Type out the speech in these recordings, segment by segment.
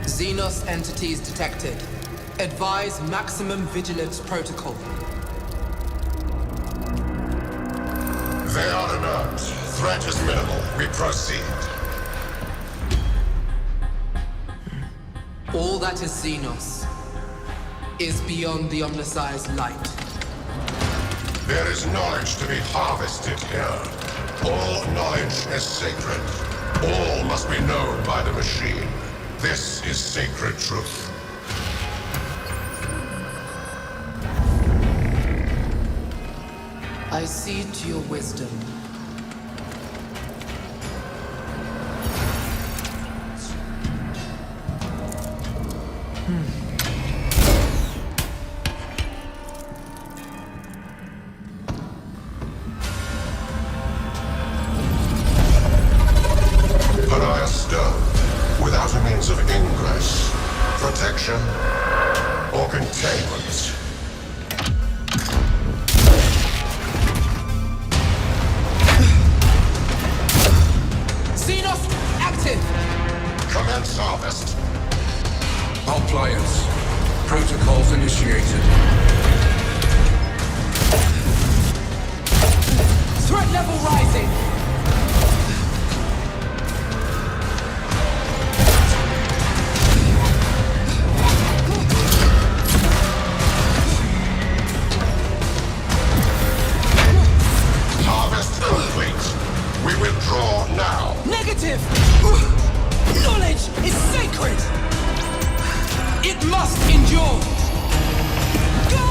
Xenos entities detected. Advise maximum vigilance protocol. They are inert. Threat is minimal. We proceed. All that is Xenos is beyond the omniscience light. There is knowledge to be harvested here. All knowledge is sacred. All must be known by the machine. This is sacred truth. I cede to your wisdom. Pariah stone, without a means of ingress, protection, or containment. Xenos active! Commence harvest. All players, protocols initiated. Threat level rising! Harvest complete. We withdraw now. Negative! Knowledge is sacred! It must endure! Go!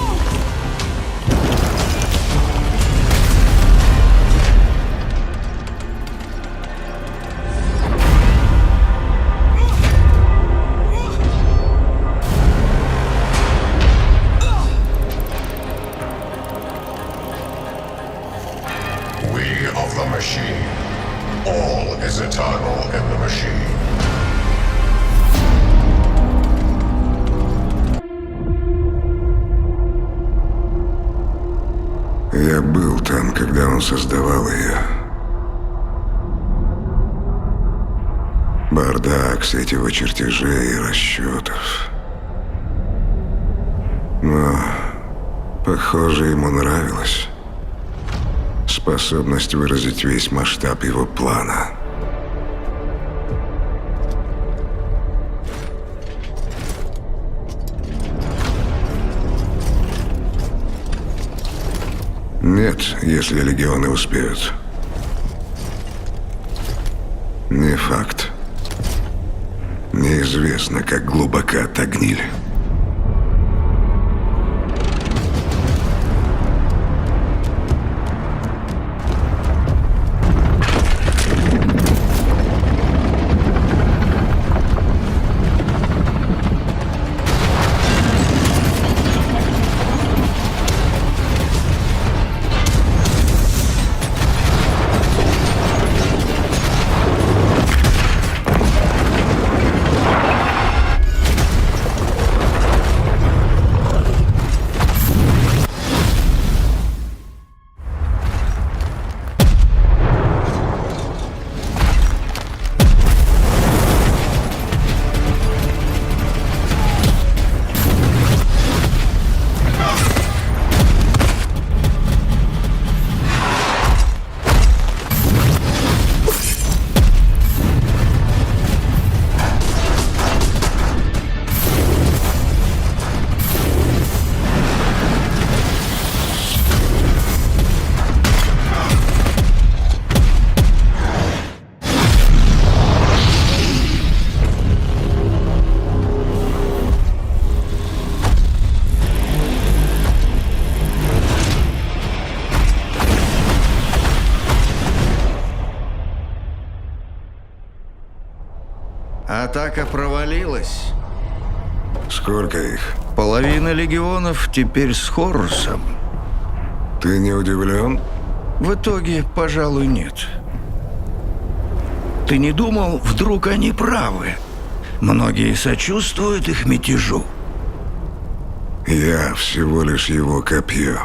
We of the machine. All is eternal in the machine. Я был там, когда он создавал ее. Бардак с этих чертежей и расчетов. Но, похоже, ему нравилось. Способность выразить весь масштаб его плана. Нет, если легионы успеют. Не факт. Неизвестно, как глубоко отогнили. Атака провалилась. Сколько их? Половина легионов теперь с Хорусом. Ты не удивлен? В итоге, пожалуй, нет. Ты не думал, вдруг они правы? Многие сочувствуют их мятежу. Я всего лишь его копье.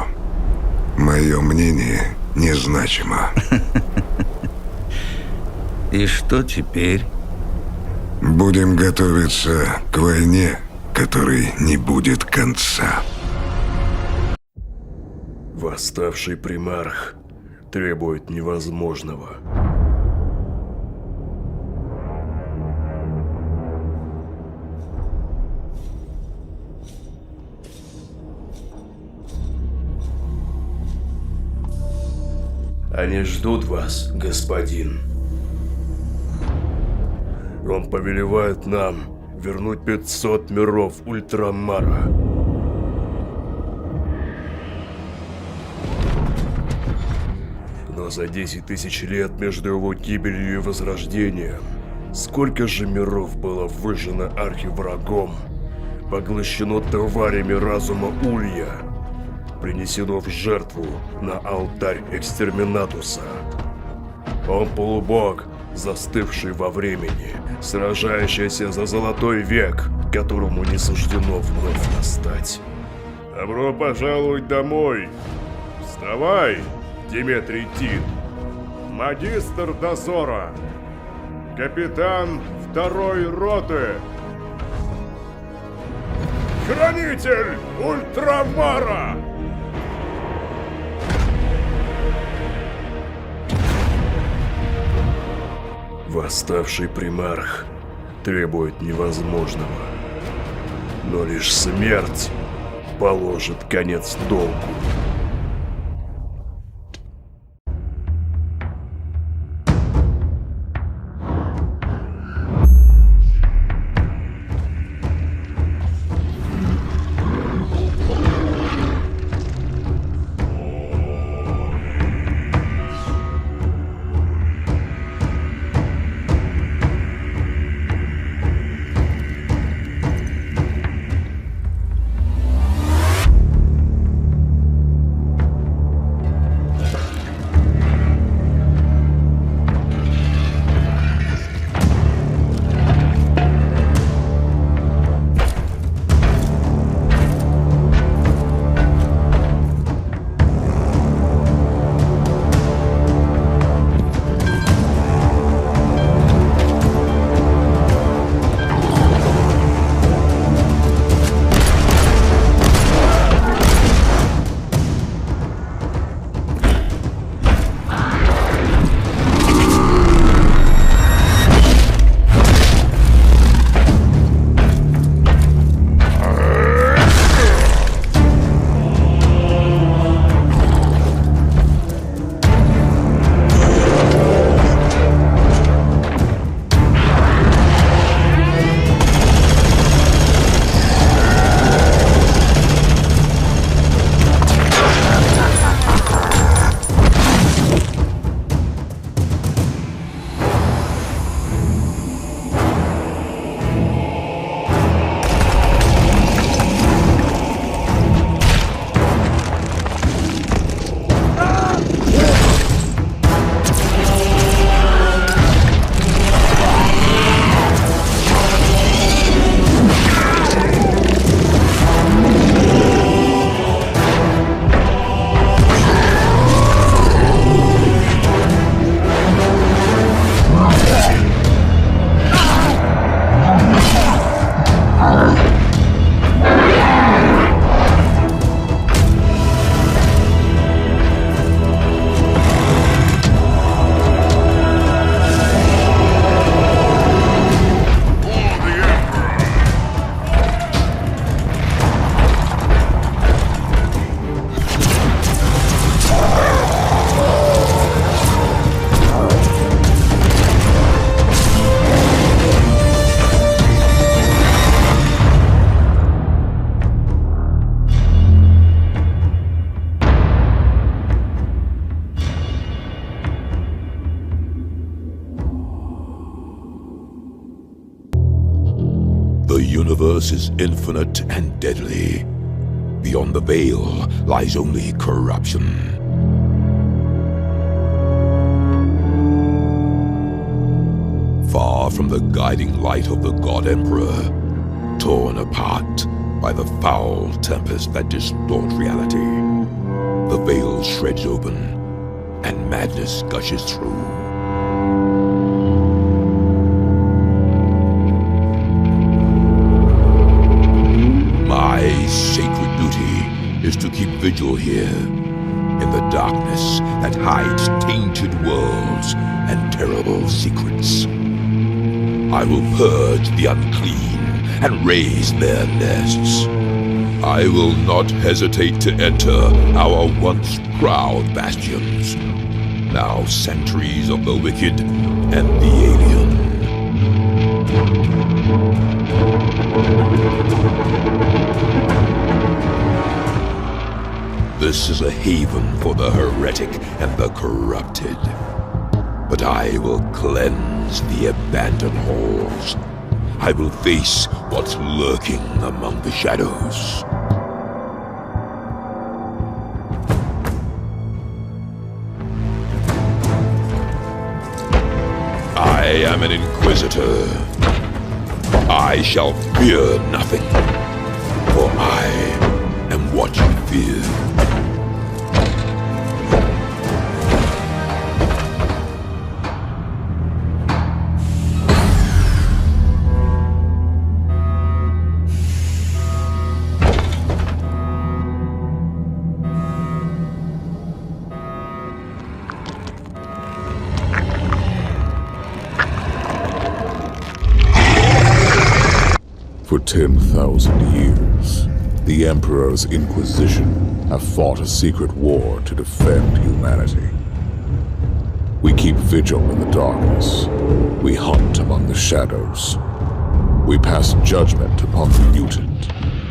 Мое мнение незначимо. И что теперь? Будем готовиться к войне, которой не будет конца. Восставший примарх требует невозможного. Они ждут вас, господин. Он повелевает нам вернуть 500 миров Ультрамара. Но за 10 тысяч лет между его гибелью и возрождением сколько же миров было выжжено архиврагом, поглощено тварями разума Улья, принесено в жертву на алтарь экстерминатуса. Он полубог, застывший во времени, сражающийся за золотой век, которому не суждено вновь настать. Добро пожаловать домой! Вставай, Диметрий Тит! Магистр дозора! Капитан второй роты! Хранитель Ультрамара! Восставший примарх требует невозможного, но лишь смерть положит конец долгу. The universe is infinite and deadly. Beyond the veil lies only corruption. Far from the guiding light of the God Emperor, torn apart by the foul tempest that distort reality, the veil shreds open and madness gushes through. vigil here, in the darkness that hides tainted worlds and terrible secrets. I will purge the unclean and raise their nests. I will not hesitate to enter our once proud bastions, now sanctuaries of the wicked and the alien. This is a haven for the heretic and the corrupted. But I will cleanse the abandoned halls. I will face what's lurking among the shadows. I am an inquisitor. I shall fear nothing, for I am what you fear. For 10,000 years, the Emperor's Inquisition have fought a secret war to defend humanity. We keep vigil in the darkness. We hunt among the shadows. We pass judgment upon the mutant,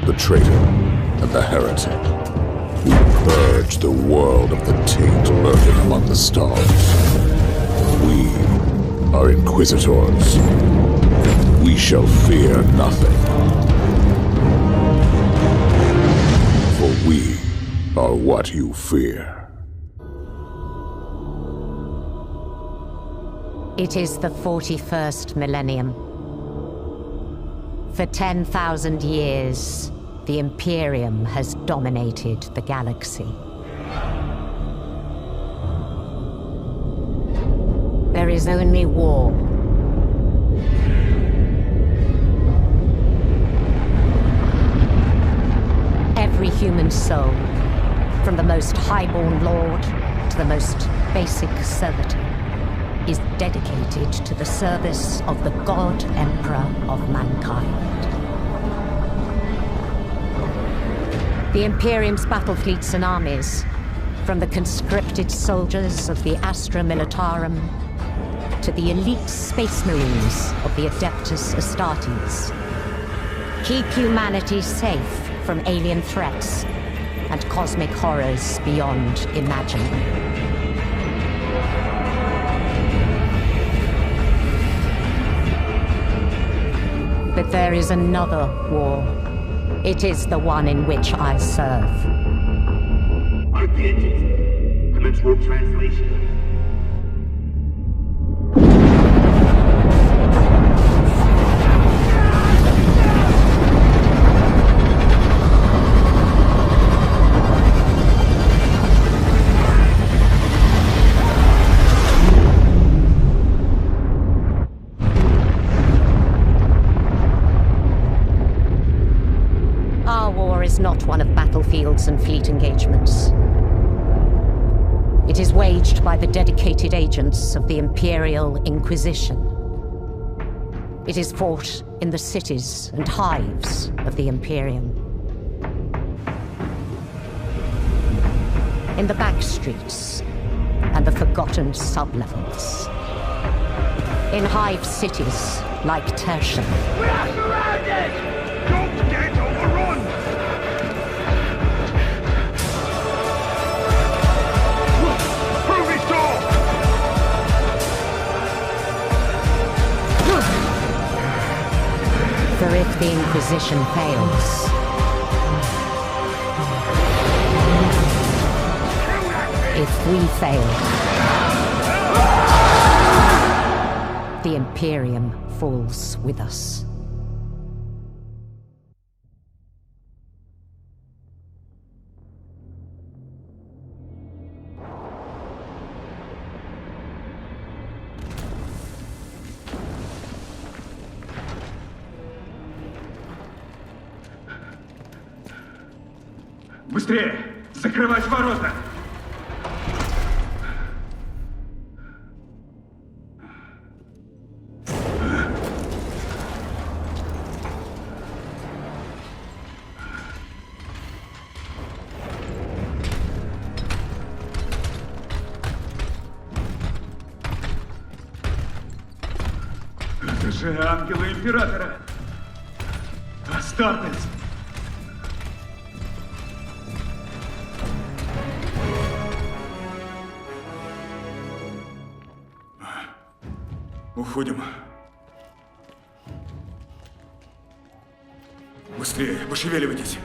the traitor, and the heretic. We purge the world of the taint lurking among the stars. We are Inquisitors. We shall fear nothing. For we are what you fear. It is the 41st millennium. For 10,000 years, the Imperium has dominated the galaxy. There is only war. Every human soul, from the most highborn lord to the most basic servitor, is dedicated to the service of the God Emperor of mankind. The Imperium's battle fleets and armies, from the conscripted soldiers of the Astra Militarum to the elite space marines of the Adeptus Astartes, keep humanity safe from alien threats and cosmic horrors beyond imagining. But there is another war. It is the one in which I serve. Mark the engines. Commence warp translation. Not one of battlefields and fleet engagements. It is waged by the dedicated agents of the Imperial Inquisition. It is fought in the cities and hives of the Imperium. In the back streets and the forgotten sublevels. In hive cities like Tertium. We are surrounded! Don't get overrun! For if the Inquisition fails, if we fail, the Imperium falls with us. Быстрее! Закрывать ворота! Это же ангелы Императора! Астартес! Уходим. Быстрее, пошевеливайтесь.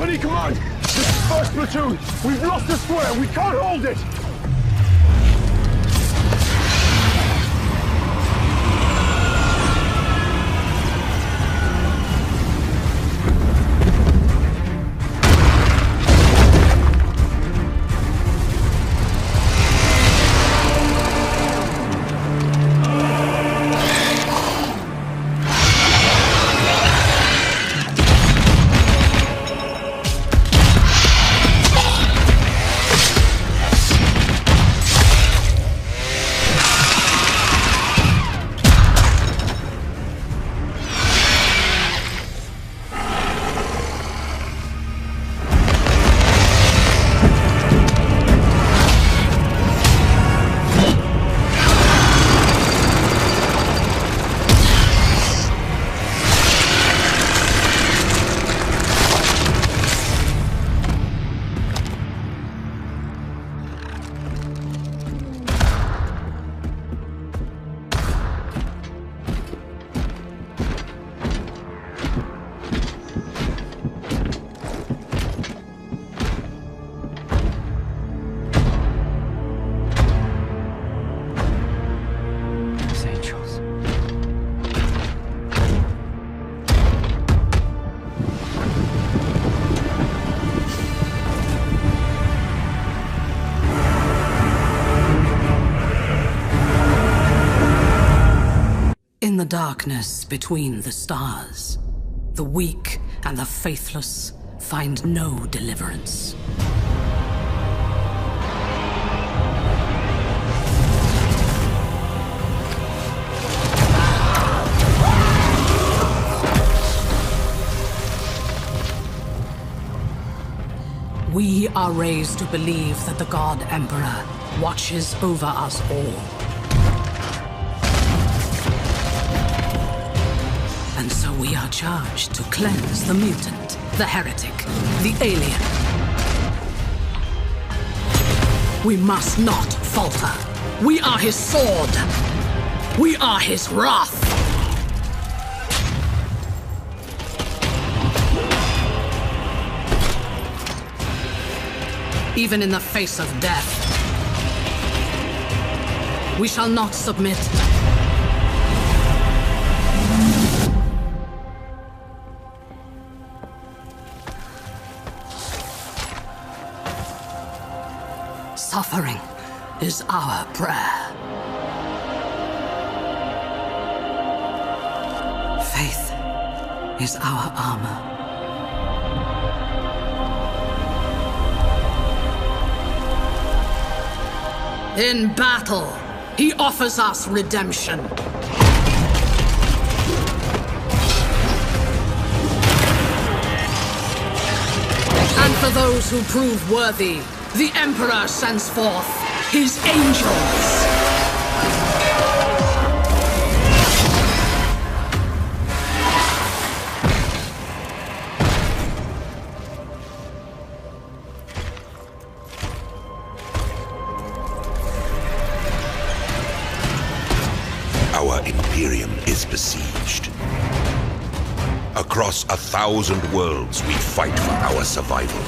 Company command! This is first platoon! We've lost the square! We can't hold it! In the darkness between the stars, the weak and the faithless find no deliverance. We are raised to believe that the God Emperor watches over us all. And so we are charged to cleanse the mutant, the heretic, the alien. We must not falter. We are his sword. We are his wrath. Even in the face of death, we shall not submit. Suffering is our prayer. Faith is our armor. In battle, he offers us redemption. And for those who prove worthy, the Emperor sends forth his angels. Our Imperium is besieged. Across 1,000 worlds, we fight for our survival.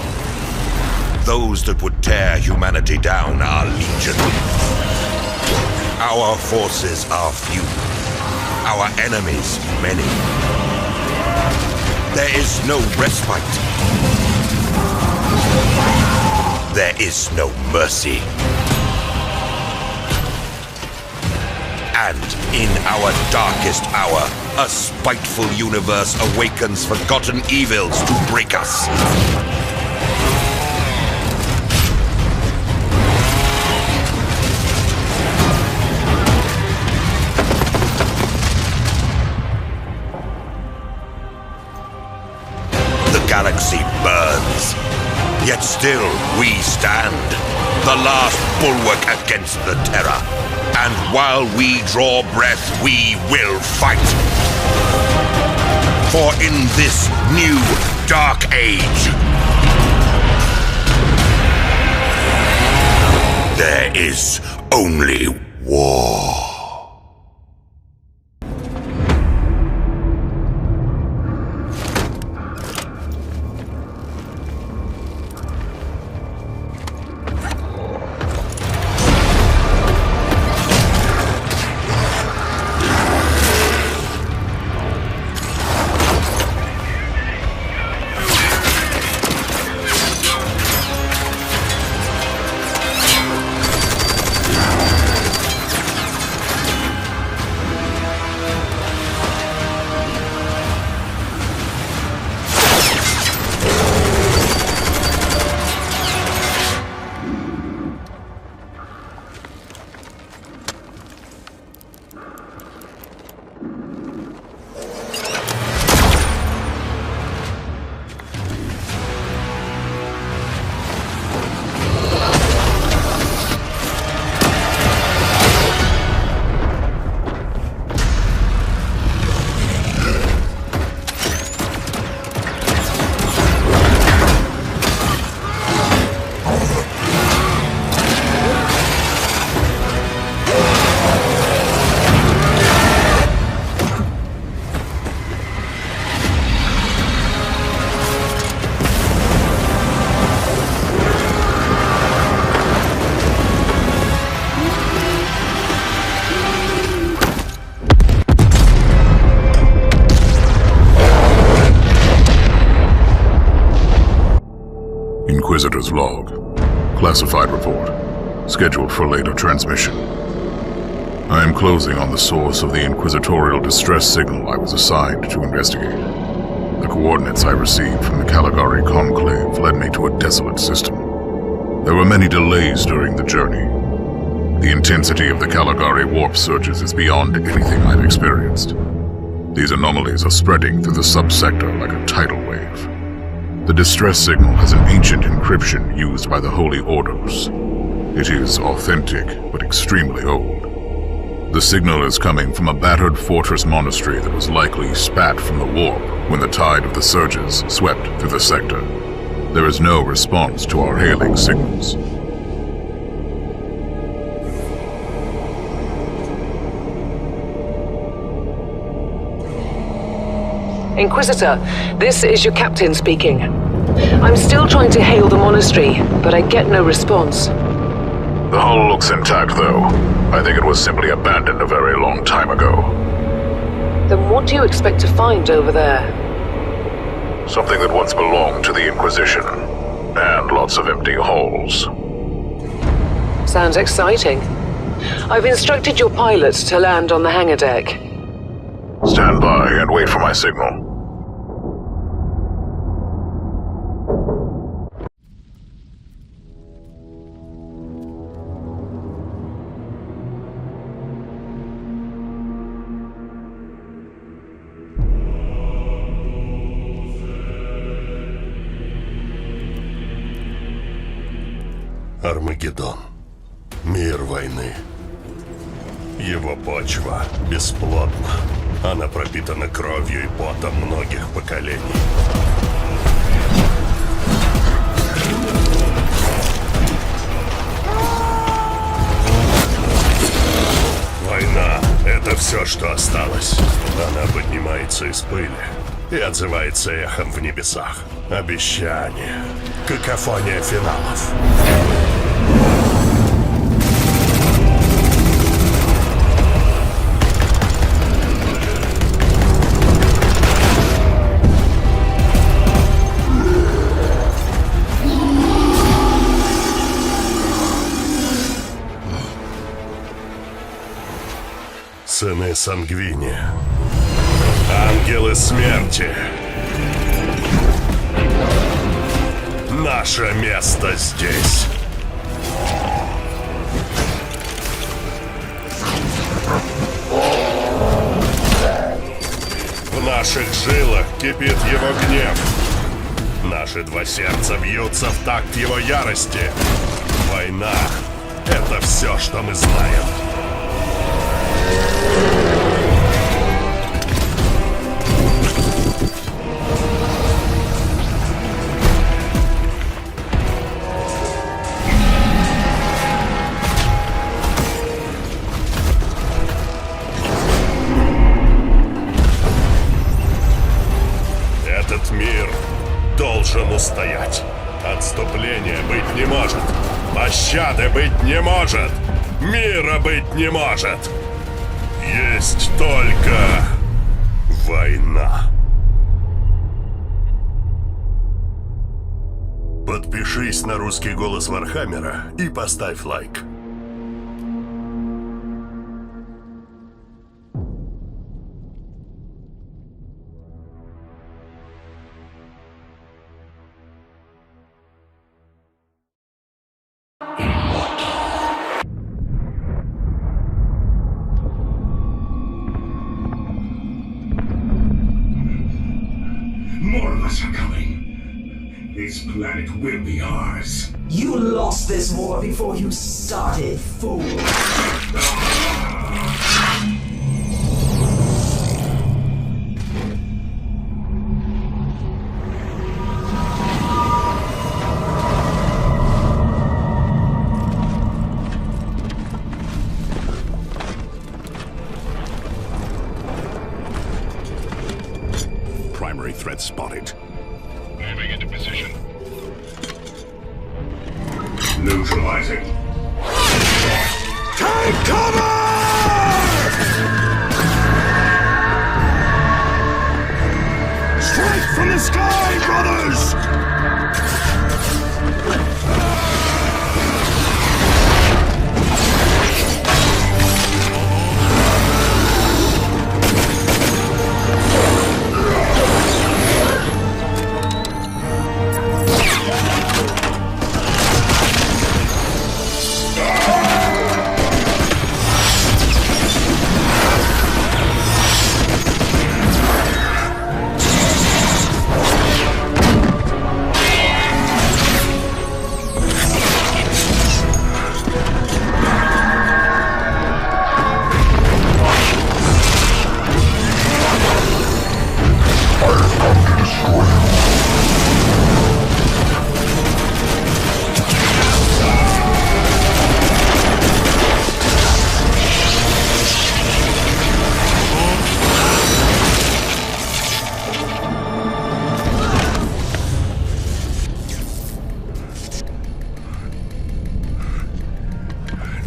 Those that would tear humanity down are legion. Our forces are few. Our enemies many. There is no respite. There is no mercy. And in our darkest hour, a spiteful universe awakens forgotten evils to break us. The galaxy burns, yet still we stand, the last bulwark against the terror. And while we draw breath, we will fight. For in this new dark age, there is only war. Inquisitor's log. Classified report. Scheduled for later transmission. I am closing on the source of the inquisitorial distress signal I was assigned to investigate. The coordinates I received from the Caligari Conclave led me to a desolate system. There were many delays during the journey. The intensity of the Caligari warp surges is beyond anything I've experienced. These anomalies are spreading through the subsector like a tidal wave. The distress signal has an ancient encryption used by the Holy Orders. It is authentic, but extremely old. The signal is coming from a battered fortress monastery that was likely spat from the warp when the tide of the surges swept through the sector. There is no response to our hailing signals. Inquisitor, this is your captain speaking. I'm still trying to hail the monastery, but I get no response. The hull looks intact, though. I think it was simply abandoned a very long time ago. Then what do you expect to find over there? Something that once belonged to the Inquisition. And lots of empty halls. Sounds exciting. I've instructed your pilots to land on the hangar deck. Stand by and wait for my signal. Армагеддон. Мир войны. Его почва бесплодна. Она пропитана кровью и потом многих поколений. Война — это все, что осталось. Она поднимается из пыли и отзывается эхом в небесах. Обещания. Какофония финалов. Сыны Сангвини. Ангелы смерти. Наше место здесь. В наших жилах кипит его гнев. Наши два сердца бьются в такт его ярости. Война — это все, что мы знаем. Этот мир должен устоять. Отступления быть не может. Пощады быть не может. Мира быть не может. Есть только война. Подпишись на русский голос Вархаммера и поставь лайк. More of us are coming. This planet will be ours. You lost this war before you started, fool. Primary threat spotted. Moving into position. Neutralizing. Take cover! Strike from the sky, brothers!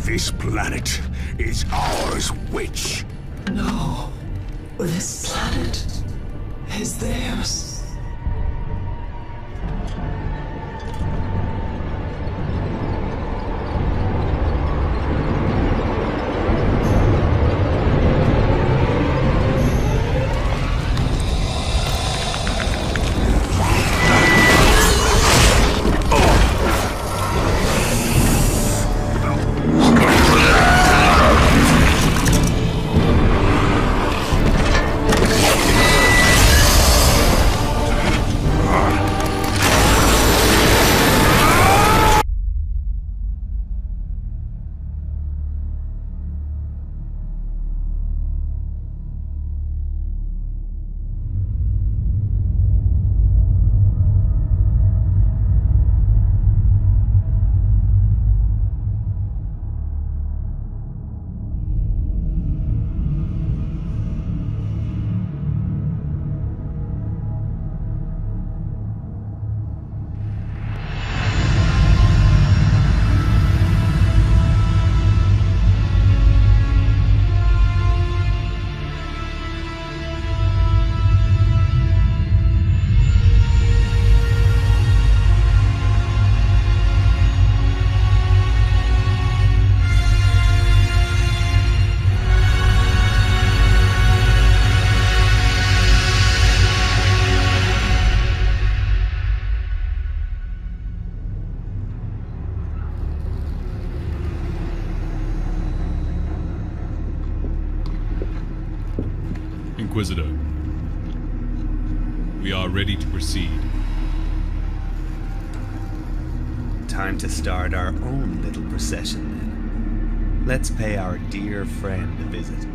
This planet is ours, witch! No, this planet is theirs. Inquisitor, we are ready to proceed. Time to start our own little procession then. Let's pay our dear friend a visit.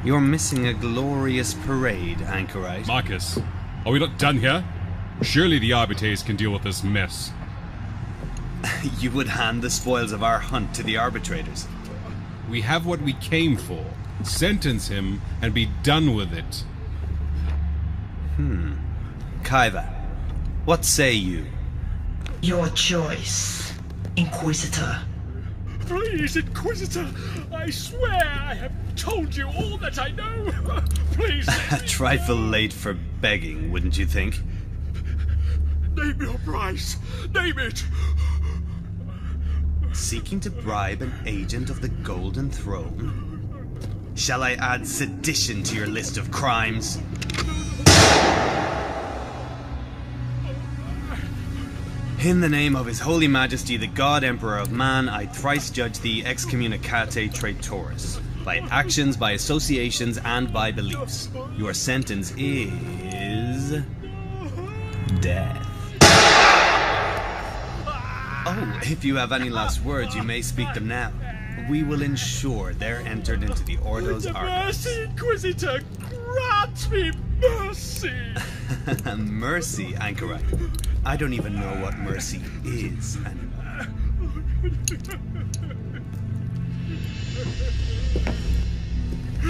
You're missing a glorious parade, Anchorite. Marcus, are we not done here? Surely the arbiters can deal with this mess. You would hand the spoils of our hunt to the arbitrators. We have what we came for. Sentence him and be done with it. Kaiva, what say you? Your choice, Inquisitor. Please, Inquisitor, I swear I have told you all that I know. Please. A trifle late for begging, wouldn't you think? Name your price. Name it. Seeking to bribe an agent of the Golden Throne? Shall I add sedition to your list of crimes? In the name of His Holy Majesty, the God Emperor of Man, I thrice judge thee excommunicate traitoris, by actions, by associations, and by beliefs. Your sentence is... death. Oh, if you have any last words, you may speak them now. We will ensure they're entered into the Ordo's archives. Mercy, Inquisitor! Grant me mercy! Mercy, Anchorite. I don't even know what mercy is anymore.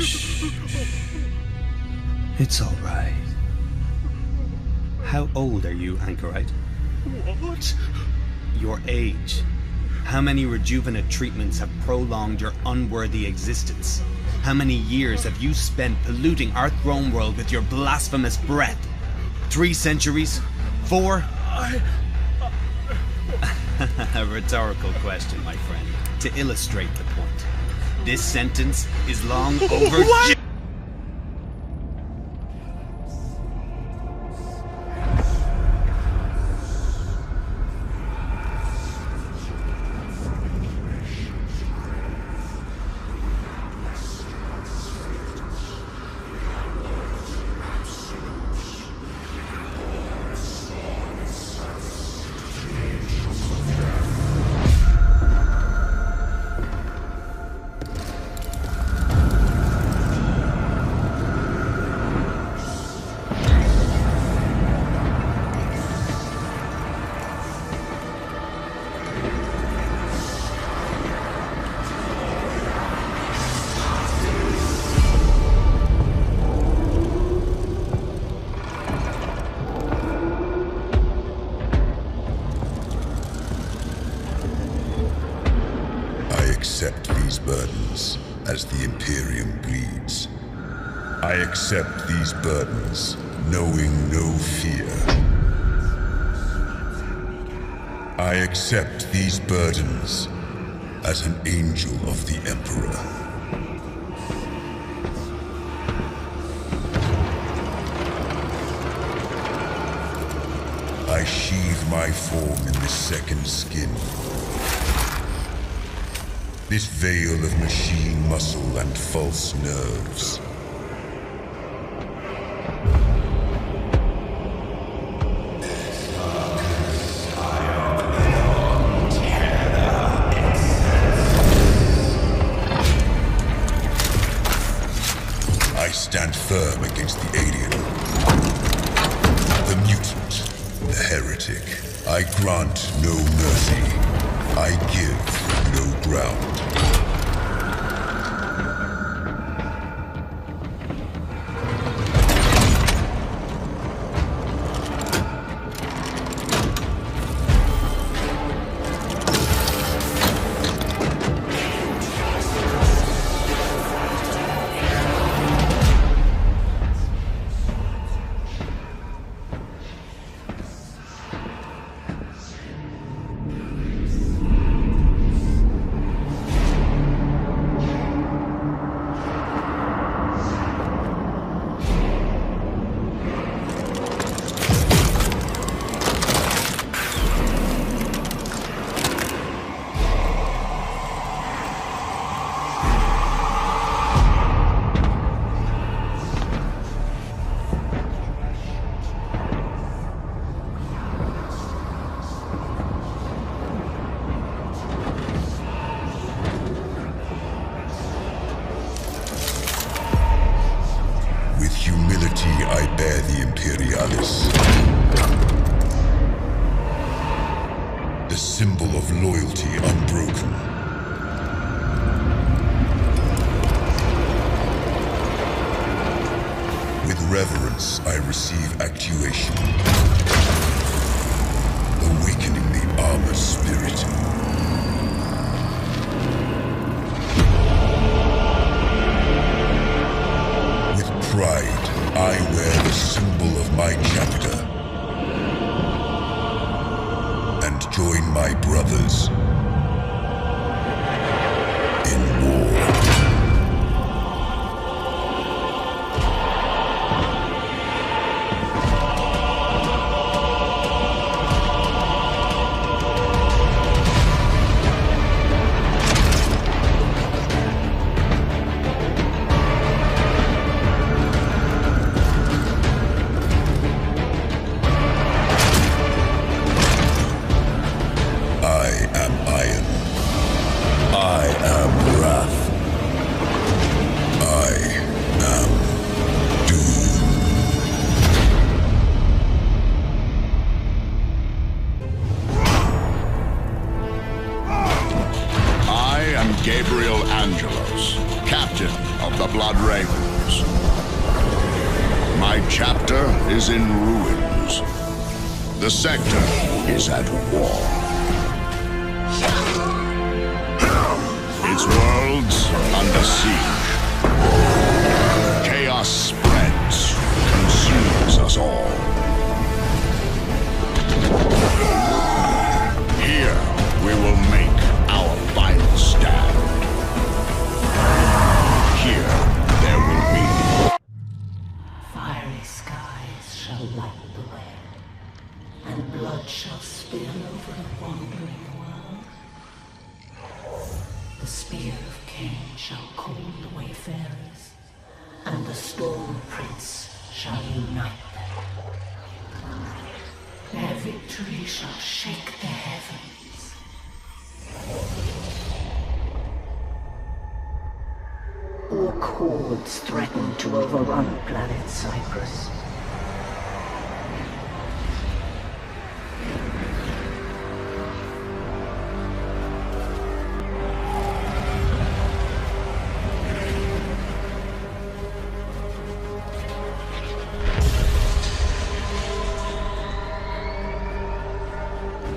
Shh. It's all right. How old are you, Anchorite? What? Your age. How many rejuvenate treatments have prolonged your unworthy existence? How many years have you spent polluting our throne world with your blasphemous breath? 3 centuries? 4? A rhetorical question, my friend, to illustrate the point. This sentence is long overdue. As the Imperium bleeds, I accept these burdens, knowing no fear. I accept these burdens as an angel of the Emperor. I sheathe my form in this second skin. This veil of machine muscle and false nerves. I stand firm against the alien, the mutant, the heretic. I grant no mercy. I give no ground. Borealis. The symbol of loyalty unbroken. With reverence, I receive actuation, awakening the armored spirit. With pride, I wear the symbol of my chapter and join my brothers in war. In ruins. The sector is at war. Its worlds under siege. Chaos spreads, consumes us all. Here we will make our final stand. Here there will be light the way, and blood shall spill over the wandering world. The spear of Cain shall call the wayfarers, and the storm prince shall unite them. Their victory shall shake the heavens. Orc hordes threaten to overrun planet Cyprus.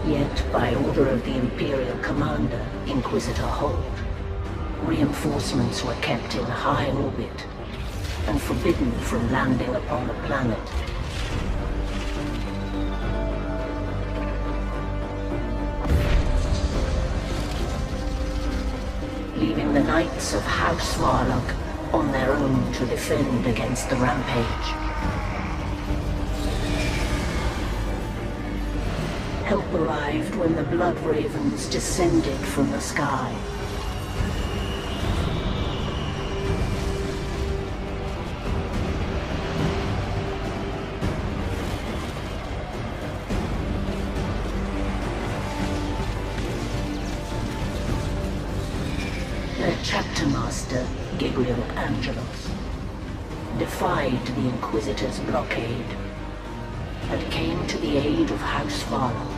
Yet, by order of the Imperial Commander, Inquisitor Holt, reinforcements were kept in high orbit and forbidden from landing upon the planet. Leaving the Knights of House Varlock on their own to defend against the rampage. Help arrived when the Blood Ravens descended from the sky. Their chapter master, Gabriel Angelos, defied the Inquisitor's blockade and came to the aid of House Varlock.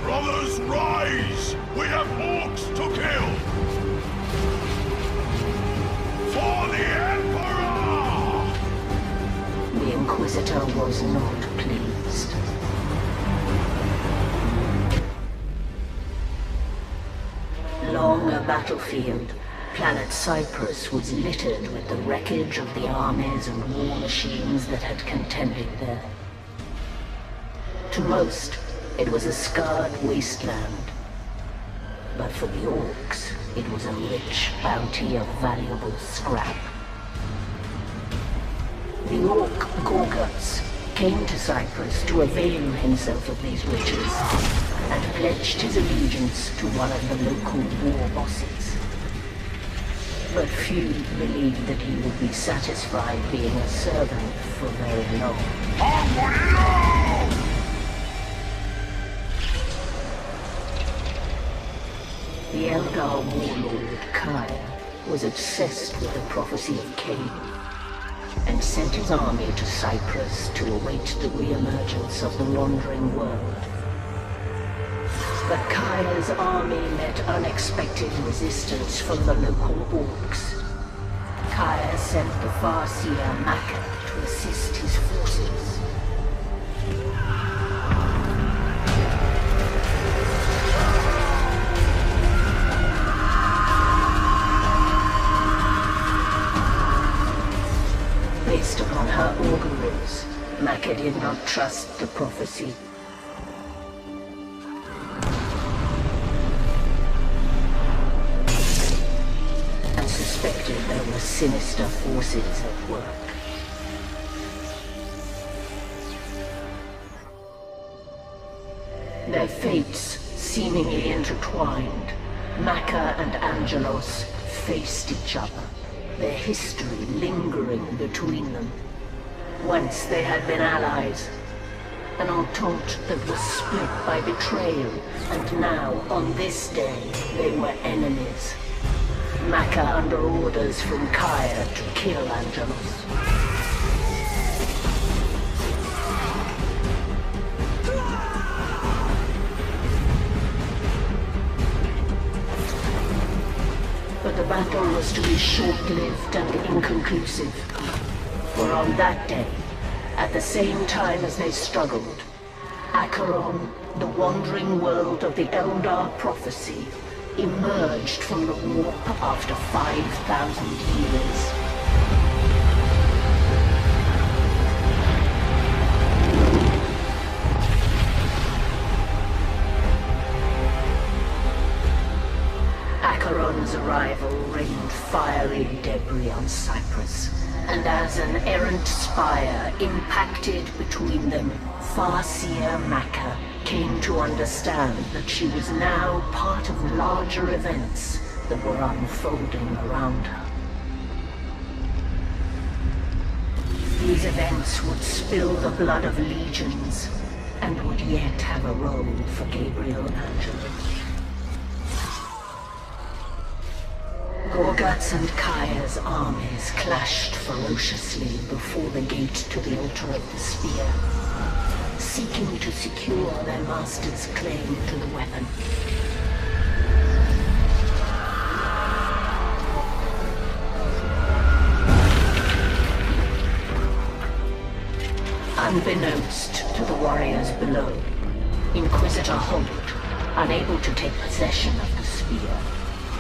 Brothers, rise! We have orcs to kill! For the Emperor! The Inquisitor was not pleased. Along a battlefield, planet Cyprus was littered with the wreckage of the armies and war machines that had contended there. To most, it was a scarred wasteland. But for the orcs, it was a rich bounty of valuable scrap. The orc Gorguts came to Cyprus to avail himself of these riches and pledged his allegiance to one of the local war bosses. But few believed that he would be satisfied being a servant for very long. The Eldar warlord Kaya was obsessed with the prophecy of Cain. and sent his army to Cyprus to await the re-emergence of the wandering world. But Kaya's army met unexpected resistance from the local orcs. Kaya sent the Farseer Maka to assist his forces. Based upon her auguries, Maka did not trust the prophecy. And suspected there were sinister forces at work. Their fates seemingly intertwined, Maka and Angelos faced each other, their history lingering between them. Once they had been allies, an entente that was split by betrayal, and now, on this day, they were enemies. Maka under orders from Kaya to kill Angelos. But the battle was to be short-lived and inconclusive. For on that day, at the same time as they struggled, Acheron, the wandering world of the Eldar prophecy, emerged from the warp after 5,000 years. Acheron's arrival rained fiery debris on Cyprus, and as an errant spire impacted between them, Farseer Maka came to understand that she was now part of larger events that were unfolding around her. These events would spill the blood of legions, and would yet have a role for Gabriel and Angelos. Gorguts and Kaya's armies clashed ferociously before the gate to the altar of the spear, seeking to secure their master's claim to the weapon. Unbeknownst to the warriors below, Inquisitor Holt, unable to take possession of the spear,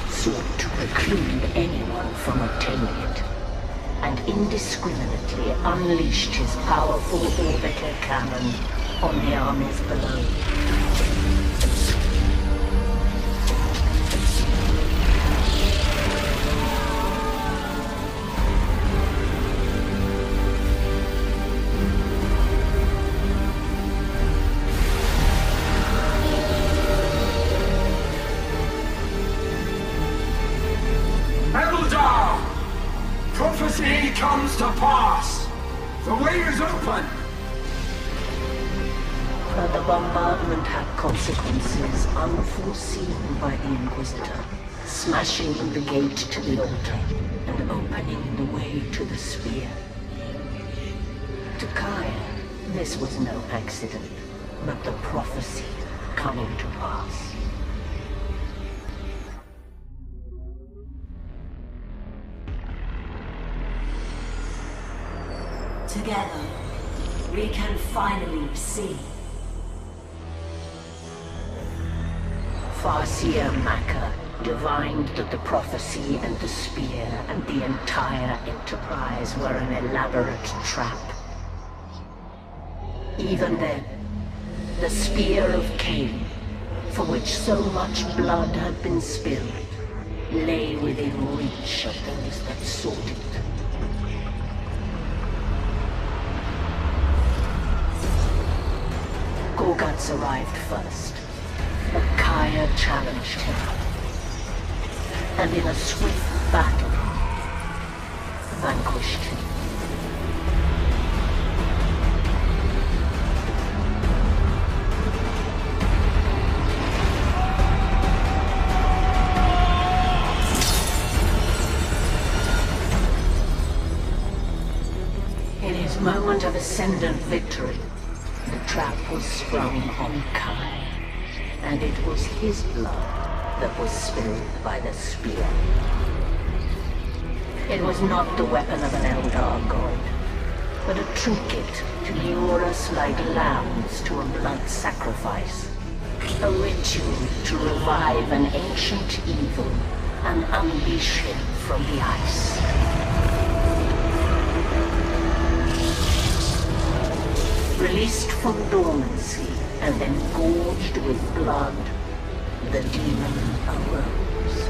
sought to preclude anyone from obtaining it, and indiscriminately unleashed his powerful orbital cannon on the armies below. Prophecy comes to pass! The way is open! But the bombardment had consequences unforeseen by the Inquisitor, smashing the gate to the altar and opening the way to the spear. To Kaya, this was no accident, but the prophecy coming to pass. Together, we can finally see. Farseer Maka divined that the prophecy and the spear and the entire enterprise were an elaborate trap. Even then, the spear of Cain, for which so much blood had been spilled, lay within reach of those that sought it. Gorguts arrived first, but Kaya challenged him, and in a swift battle, vanquished him. his moment of ascendant victory, the trap was sprung on Kai, and it was his blood that was spilled by the spear. It was not the weapon of an Eldar god, but a trinket to lure us like lambs to a blood sacrifice. A ritual to revive an ancient evil and unleash him from the ice. Released from dormancy and then gorged with blood, the demon arose.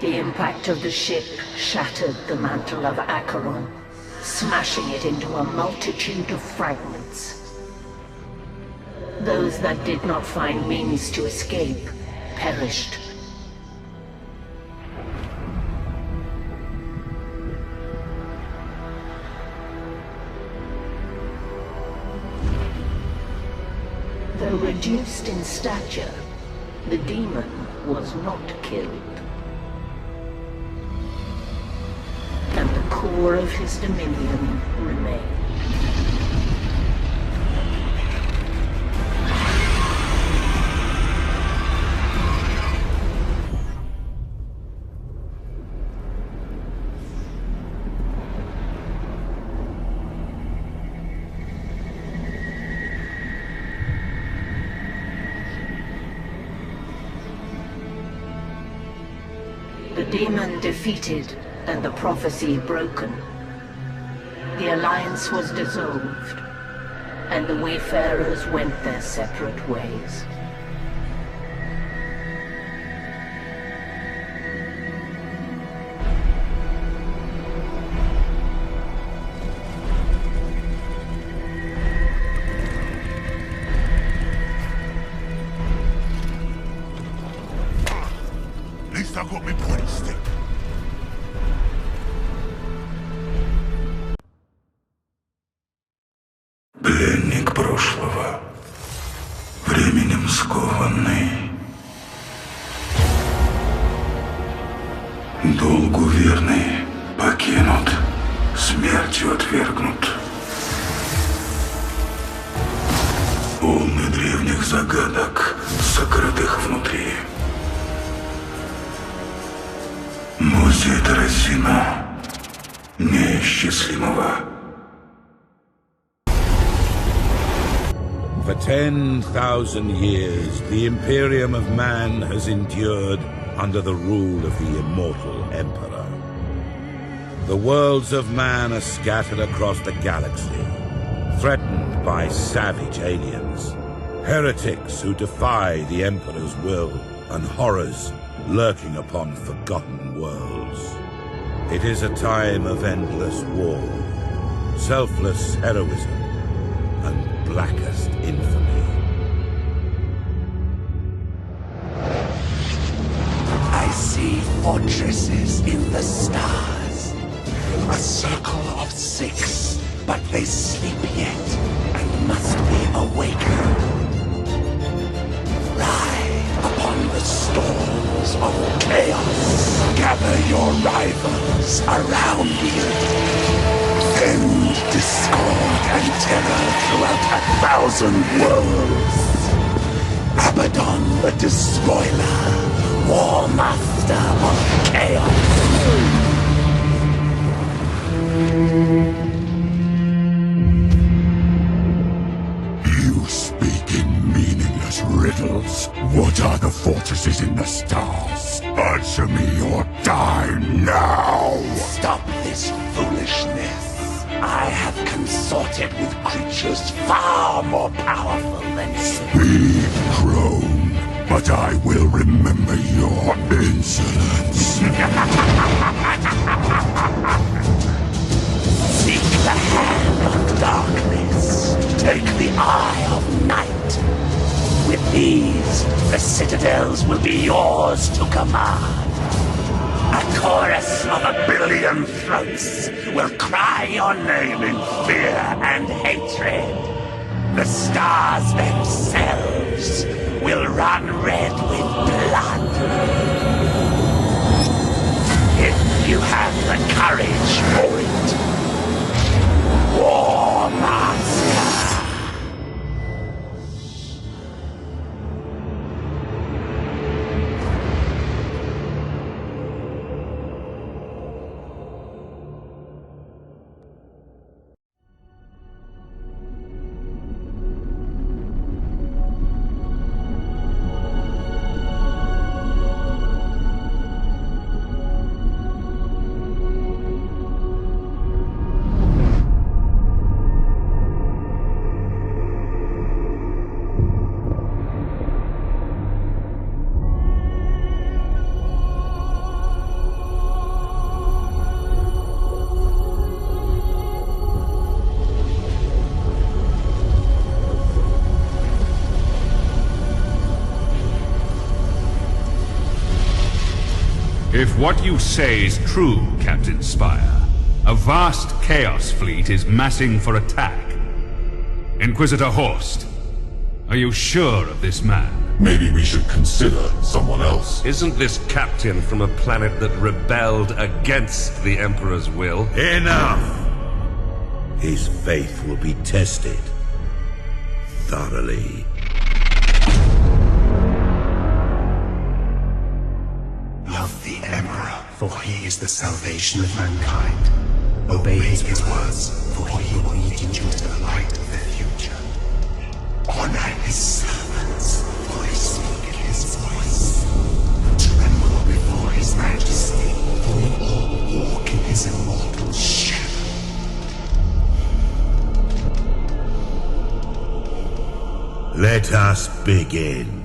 The impact of the ship shattered the mantle of Acheron, smashing it into a multitude of fragments. Those that did not find means to escape perished. Though reduced in stature, the demon was not killed. And the core of his dominion remained. The demon defeated and the prophecy broken, the alliance was dissolved, and the wayfarers went their separate ways. At least I got me pointy stick. Пленник прошлого, временем скованный, долгу верный, покинут, смертью отвергнут. Полный древних загадок, сокрытых внутри. Музей Тарасина, неисчислимого. For 10,000 years, the Imperium of Man has endured under the rule of the immortal Emperor. The worlds of man are scattered across the galaxy, threatened by savage aliens, heretics who defy the Emperor's will, and horrors lurking upon forgotten worlds. It is a time of endless war, selfless heroism, and blackest infamy. I see fortresses in the stars. A circle of 6, but they sleep yet and must be awakened. Ride upon the storms of chaos. Gather your rivals around you. Send discord and terror throughout 1,000 worlds. Abaddon the Despoiler, War Master of Chaos. You speak in meaningless riddles. What are the fortresses in the stars? Answer me or die now! Stop this foolishness. I have consorted with creatures far more powerful than you. Speak, crone. but I will remember your insolence. Seek the hand of darkness. Take the eye of night. With these, the citadels will be yours to command. A chorus of 1 billion throats will cry your name in fear and hatred. The stars themselves will run red with blood. If you have the courage for it. War Master. If what you say is true, Captain Spire, a vast Chaos fleet is massing for attack. Inquisitor Horst, are you sure of this man? Maybe we should consider someone else. Isn't this captain from a planet that rebelled against the Emperor's will? Enough! His faith will be tested thoroughly. Love the Emperor, for he is the salvation of mankind. Obey his words, for he will lead you into the light of the future. Honor his servants, for they speak his voice. Tremble before his majesty, for we all walk in his immortal shadow. Let us begin.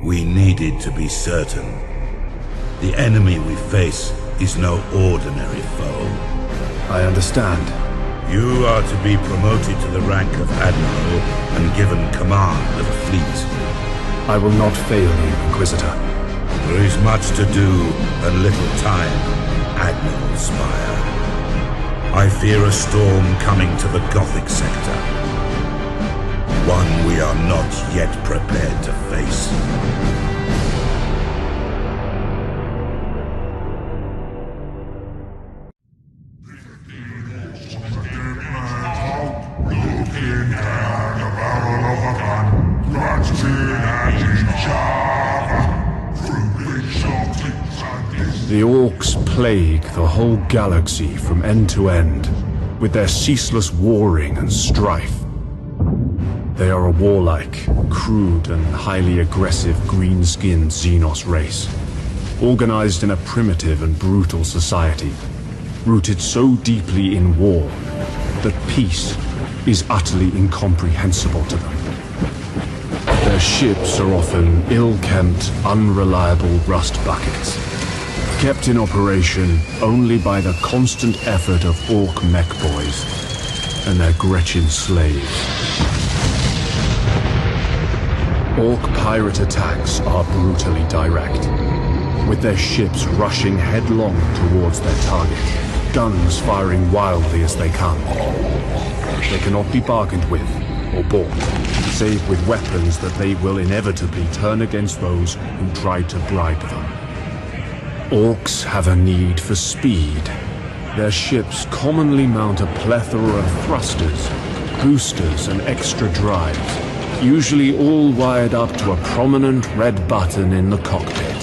We needed to be certain. The enemy we face is no ordinary foe. I understand. You are to be promoted to the rank of Admiral and given command of a fleet. I will not fail you, Inquisitor. There is much to do and little time, Admiral Spire. I fear a storm coming to the Gothic sector. One we are not yet prepared to face. The orcs plague the whole galaxy from end to end, with their ceaseless warring and strife. They are a warlike, crude and highly aggressive green-skinned Xenos race, organized in a primitive and brutal society, rooted so deeply in war that peace is utterly incomprehensible to them. Their ships are often ill-kempt, unreliable rust buckets, kept in operation only by the constant effort of orc mech boys and their Gretchen slaves. Orc pirate attacks are brutally direct, with their ships rushing headlong towards their target, guns firing wildly as they come. They cannot be bargained with or bought, save with weapons that they will inevitably turn against those who try to bribe them. Orcs have a need for speed. Their ships commonly mount a plethora of thrusters, boosters, and extra drives, usually all wired up to a prominent red button in the cockpit.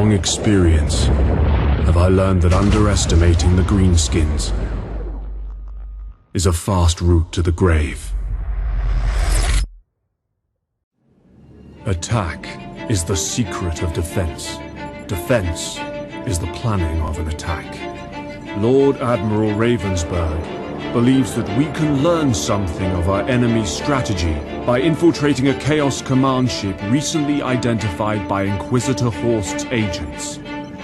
long experience have I learned that underestimating the greenskins is a fast route to the grave. Attack is the secret of defense. Defense is the planning of an attack. Lord Admiral Ravensburg believes that we can learn something of our enemy's strategy by infiltrating a Chaos command ship recently identified by Inquisitor Horst's agents.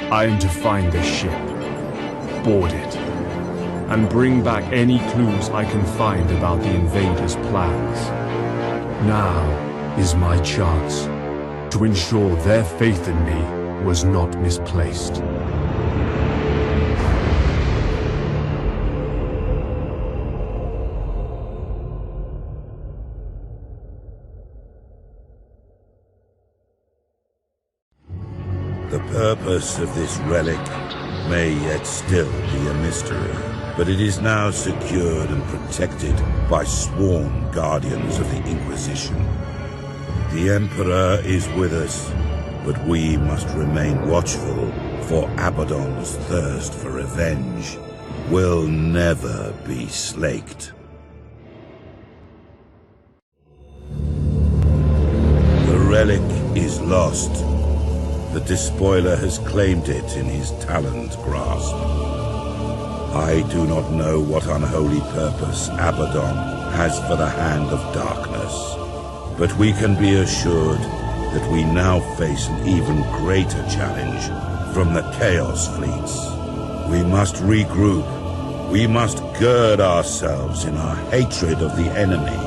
I am to find this ship, board it, and bring back any clues I can find about the invaders' plans. Now is my chance to ensure their faith in me was not misplaced. The purpose of this relic may yet still be a mystery, but it is now secured and protected by sworn guardians of the Inquisition. The Emperor is with us, but we must remain watchful, for Abaddon's thirst for revenge will never be slaked. The relic is lost. The despoiler has claimed it in his taloned grasp. I do not know what unholy purpose Abaddon has for the Hand of Darkness, but we can be assured that we now face an even greater challenge from the Chaos fleets. We must regroup. We must gird ourselves in our hatred of the enemy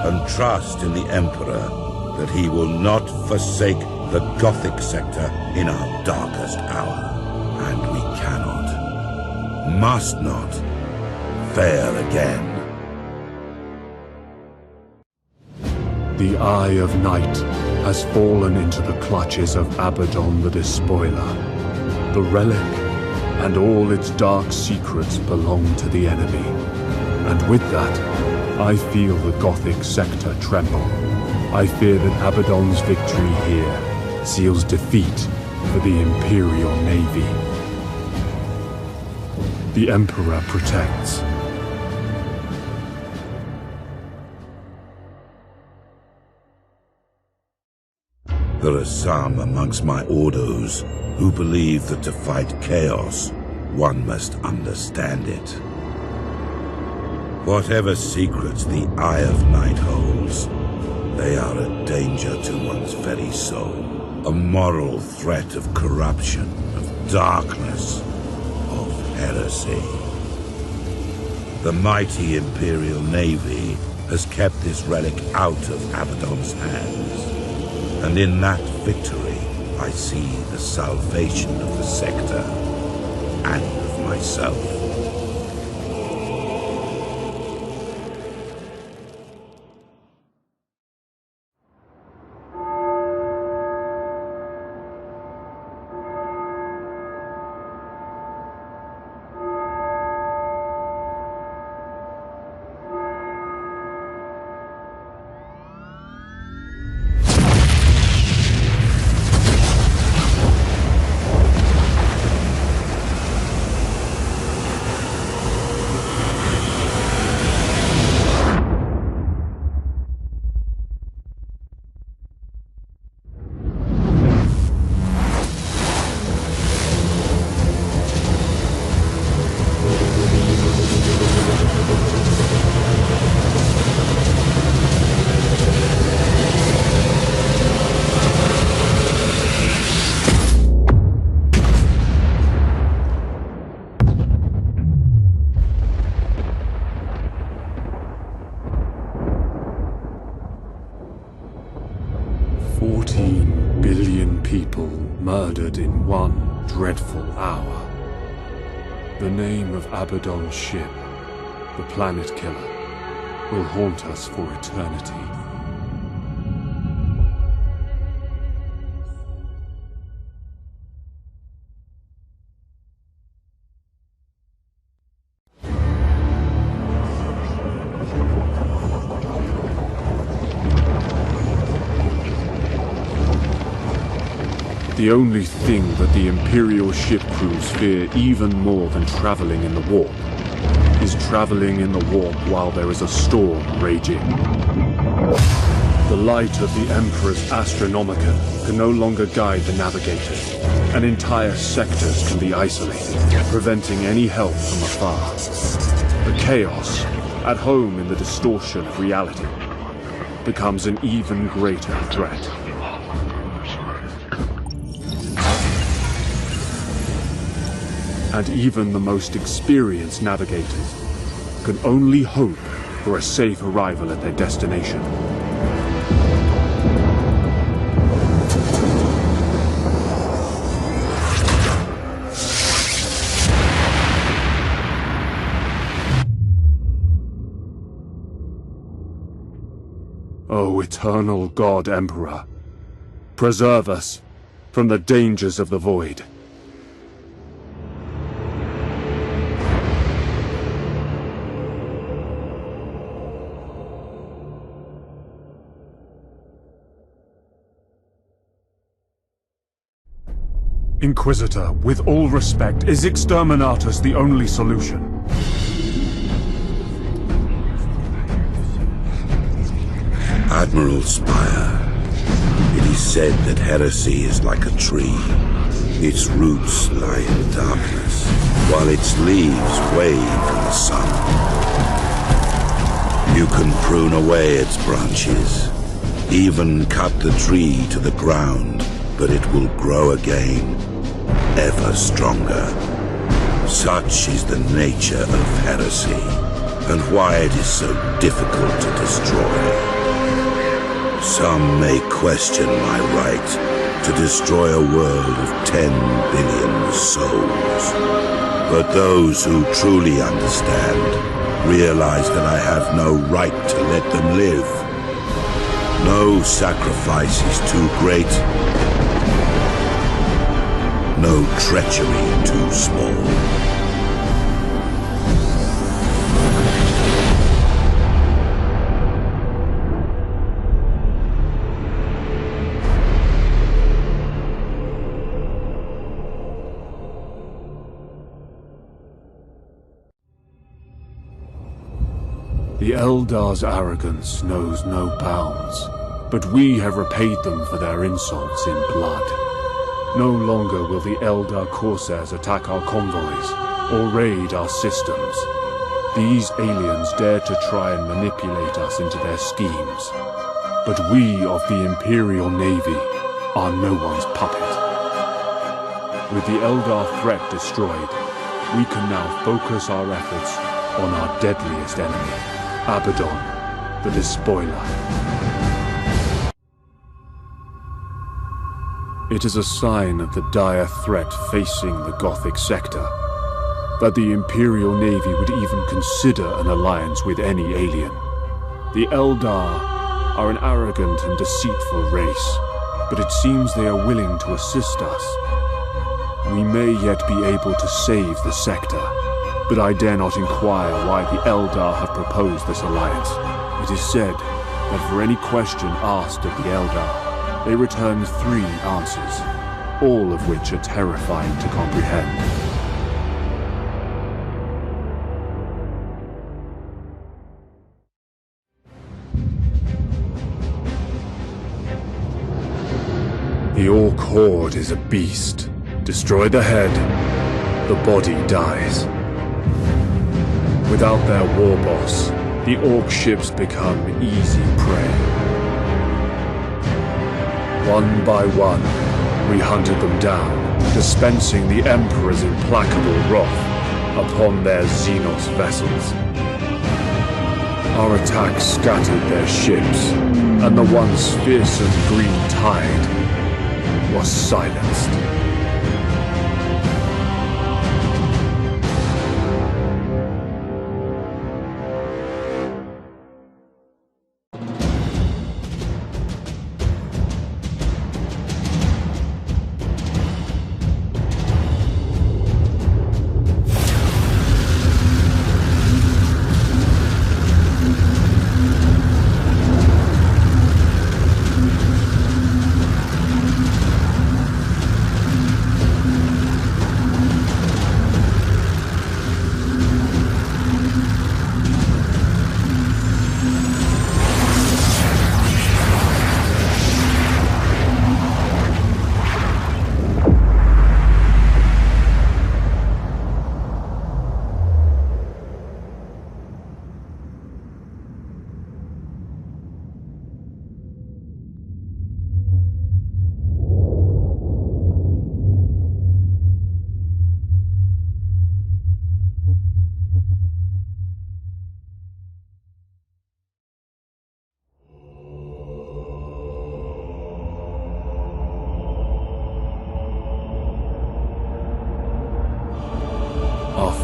and trust in the Emperor that he will not forsake the Gothic sector in our darkest hour. And we cannot, must not, fail again. The Eye of Night has fallen into the clutches of Abaddon the Despoiler. The relic and all its dark secrets belong to the enemy. And with that, I feel the Gothic sector tremble. I fear that Abaddon's victory here seals defeat for the Imperial Navy. The Emperor protects. There are some amongst my Ordos who believe that to fight Chaos, one must understand it. Whatever secrets the Eye of Night holds, they are a danger to one's very soul. A moral threat of corruption, of darkness, of heresy. The mighty Imperial Navy has kept this relic out of Abaddon's hands. And in that victory, I see the salvation of the sector and of myself. Murdered in one dreadful hour. The name of Abaddon's ship, the Planet Killer, will haunt us for eternity. The the only thing that the Imperial ship crews fear even more than traveling in the warp is traveling in the warp while there is a storm raging. The light of the Emperor's Astronomica can no longer guide the navigators, and entire sectors can be isolated, preventing any help from afar. The chaos, at home in the distortion of reality, becomes an even greater threat. And even the most experienced navigators can only hope for a safe arrival at their destination. O eternal God Emperor, preserve us from the dangers of the void. Inquisitor, with all respect, is Exterminatus the only solution? Admiral Spire, it is said that heresy is like a tree. Its roots lie in darkness, while its leaves wave in the sun. You can prune away its branches, even cut the tree to the ground, but it will grow again, ever stronger. Such is the nature of heresy, and why it is so difficult to destroy. Some may question my right to destroy a world of 10 billion souls. But those who truly understand realize that I have no right to let them live. No sacrifice is too great. No treachery too small. The Eldar's arrogance knows no bounds, but we have repaid them for their insults in blood. No longer will the Eldar Corsairs attack our convoys or raid our systems. These aliens dare to try and manipulate us into their schemes. But we of the Imperial Navy are no one's puppet. With the Eldar threat destroyed, we can now focus our efforts on our deadliest enemy, Abaddon, the Despoiler. It is a sign of the dire threat facing the Gothic sector that the Imperial Navy would even consider an alliance with any alien. The Eldar are an arrogant and deceitful race, but it seems they are willing to assist us. We may yet be able to save the sector, but I dare not inquire why the Eldar have proposed this alliance. It is said that for any question asked of the Eldar, they return 3 answers, all of which are terrifying to comprehend. The Orc Horde is a beast. Destroy the head, the body dies. Without their war boss, the Orc ships become easy prey. One by one, we hunted them down, dispensing the Emperor's implacable wrath upon their Xenos vessels. Our attack scattered their ships, and the once fearsome Green Tide was silenced.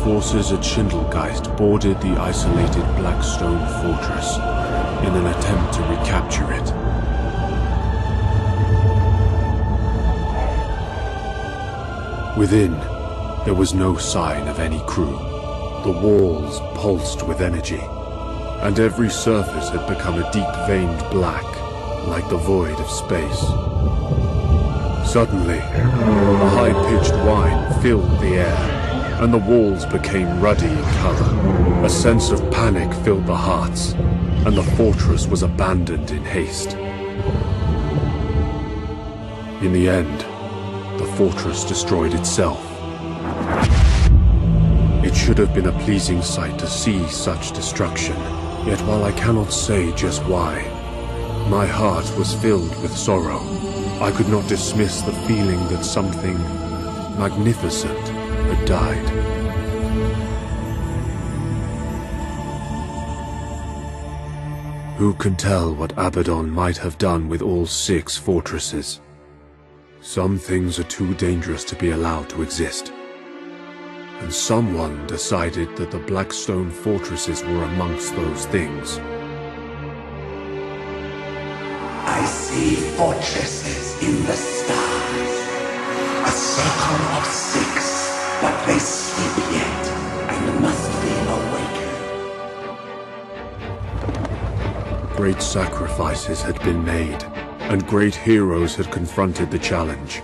forces at Schindelgeist boarded the isolated Blackstone fortress in an attempt to recapture it. Within, there was no sign of any crew. The walls pulsed with energy, and every surface had become a deep-veined black, like the void of space. Suddenly, a high-pitched whine filled the air, and the walls became ruddy in color. A sense of panic filled the hearts, and the fortress was abandoned in haste. In the end, the fortress destroyed itself. It should have been a pleasing sight to see such destruction, yet while I cannot say just why, my heart was filled with sorrow. I could not dismiss the feeling that something magnificent had died. Who can tell what Abaddon might have done with all 6 fortresses? Some things are too dangerous to be allowed to exist. And someone decided that the Blackstone fortresses were amongst those things. I see fortresses in the stars. A circle of 6, but they sleep yet and must be awakened. Great sacrifices had been made, and great heroes had confronted the challenge.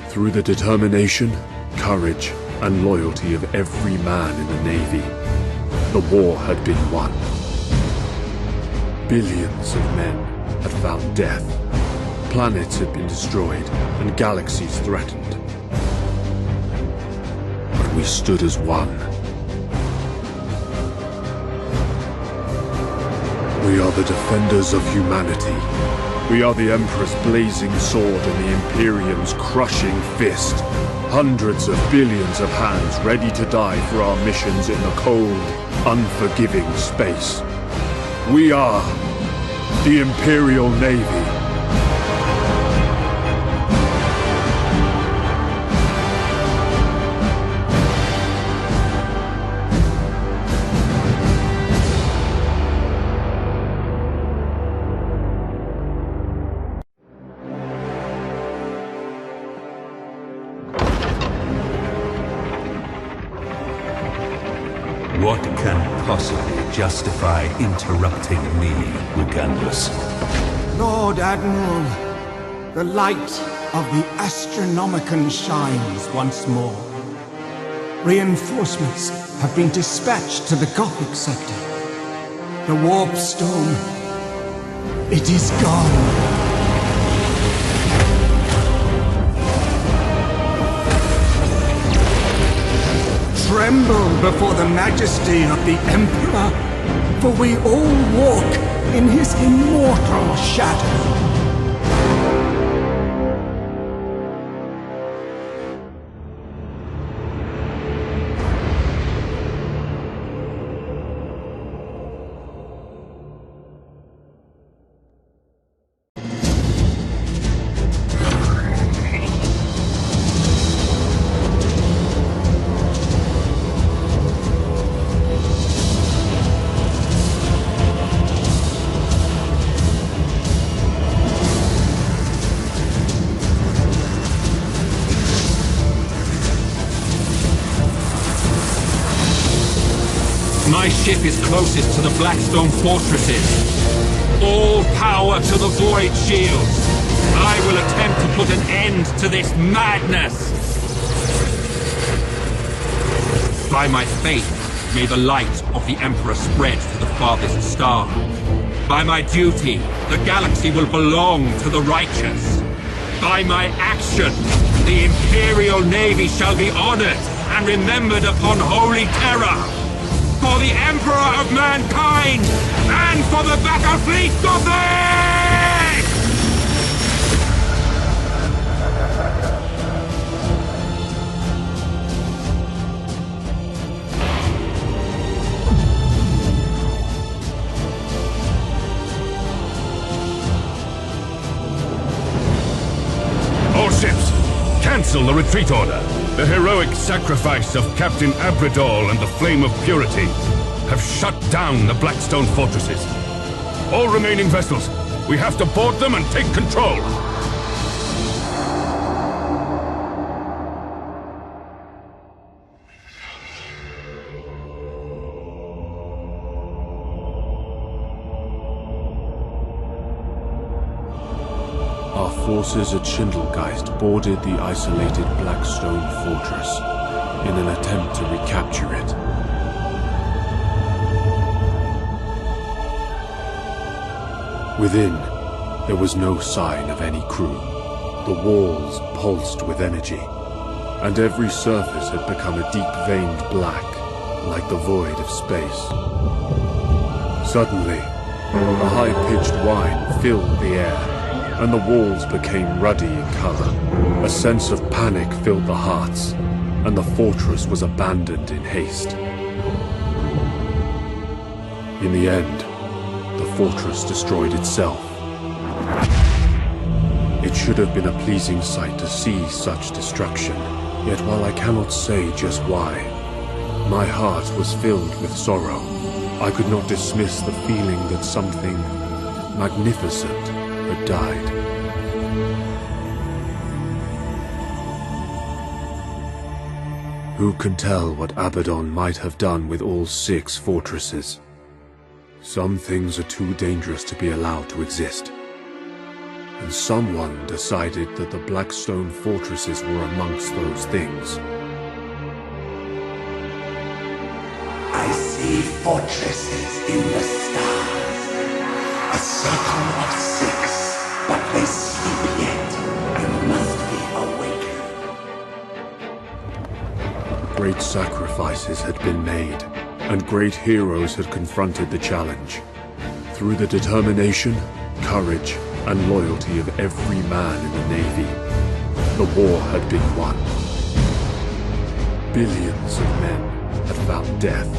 Through the determination, courage, and loyalty of every man in the Navy, the war had been won. Billions of men had found death, planets had been destroyed, and galaxies threatened. But we stood as one. We are the defenders of humanity. We are the Emperor's blazing sword and the Imperium's crushing fist. Hundreds of billions of hands ready to die for our missions in the cold, unforgiving space. We are the Imperial Navy. What can possibly justify interrupting me, Ugandus? Lord Admiral, the light of the Astronomicon shines once more. Reinforcements have been dispatched to the Gothic sector. The warp stone, it is gone. Tremble before the majesty of the Emperor, for we all walk in his immortal shadow. My ship is closest to the Blackstone fortresses. All power to the Void Shields. I will attempt to put an end to this madness. By my faith, may the light of the Emperor spread to the farthest star. By my duty, the galaxy will belong to the righteous. By my action, the Imperial Navy shall be honored and remembered upon holy terror. For the Emperor of mankind, and for the Battle Fleet Gothic! All ships, cancel the retreat order. The heroic sacrifice of Captain Abrador and the Flame of Purity have shut down the Blackstone fortresses. All remaining vessels, we have to board them and take control. Our forces at Schindelgeist boarded the isolated Blackstone fortress in an attempt to recapture it. Within, there was no sign of any crew. The walls pulsed with energy, and every surface had become a deep-veined black, like the void of space. Suddenly, a high-pitched whine filled the air, and the walls became ruddy in color. A sense of panic filled the hearts, and the fortress was abandoned in haste. In the end, the fortress destroyed itself. It should have been a pleasing sight to see such destruction, yet while I cannot say just why, my heart was filled with sorrow. I could not dismiss the feeling that something magnificent had died. Who can tell what Abaddon might have done with all 6 fortresses? Some things are too dangerous to be allowed to exist. And someone decided that the Blackstone fortresses were amongst those things. I see fortresses in the stars. A circle of 6, but they sleep yet and must be awakened. Great sacrifices had been made, and great heroes had confronted the challenge. Through the determination, courage, and loyalty of every man in the Navy, the war had been won. Billions of men had found death.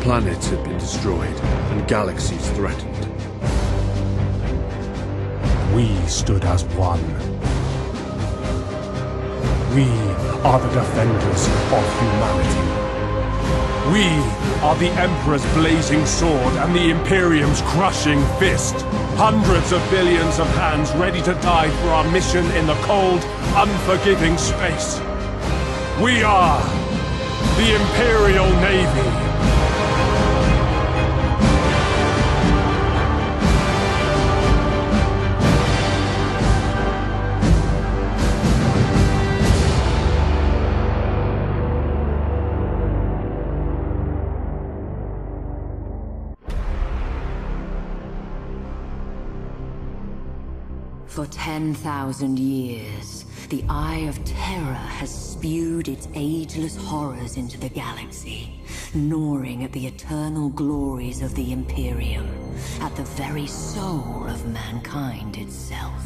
Planets had been destroyed, and galaxies threatened. We stood as one. We are the defenders of humanity. We are the Emperor's blazing sword and the Imperium's crushing fist. Hundreds of billions of hands ready to die for our mission in the cold, unforgiving space. We are the Imperial Navy. For 10,000 years, the Eye of Terror has spewed its ageless horrors into the galaxy, gnawing at the eternal glories of the Imperium, at the very soul of mankind itself.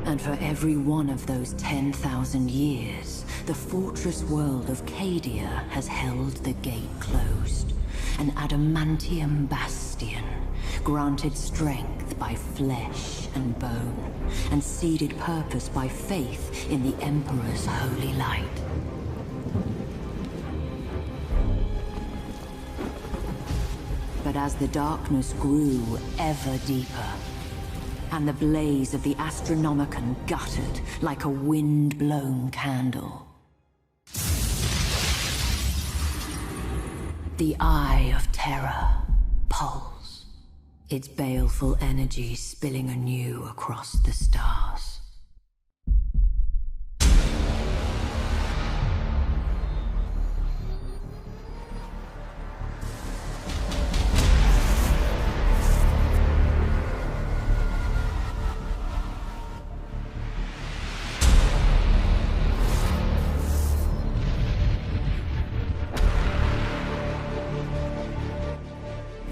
And for every one of those 10,000 years, the fortress world of Cadia has held the gate closed. An adamantium bastion, granted strength by flesh and bone, and seeded purpose by faith in the Emperor's holy light. But as the darkness grew ever deeper, and the blaze of the Astronomicon guttered like a wind-blown candle, the Eye of Terror pulsed, its baleful energy spilling anew across the stars.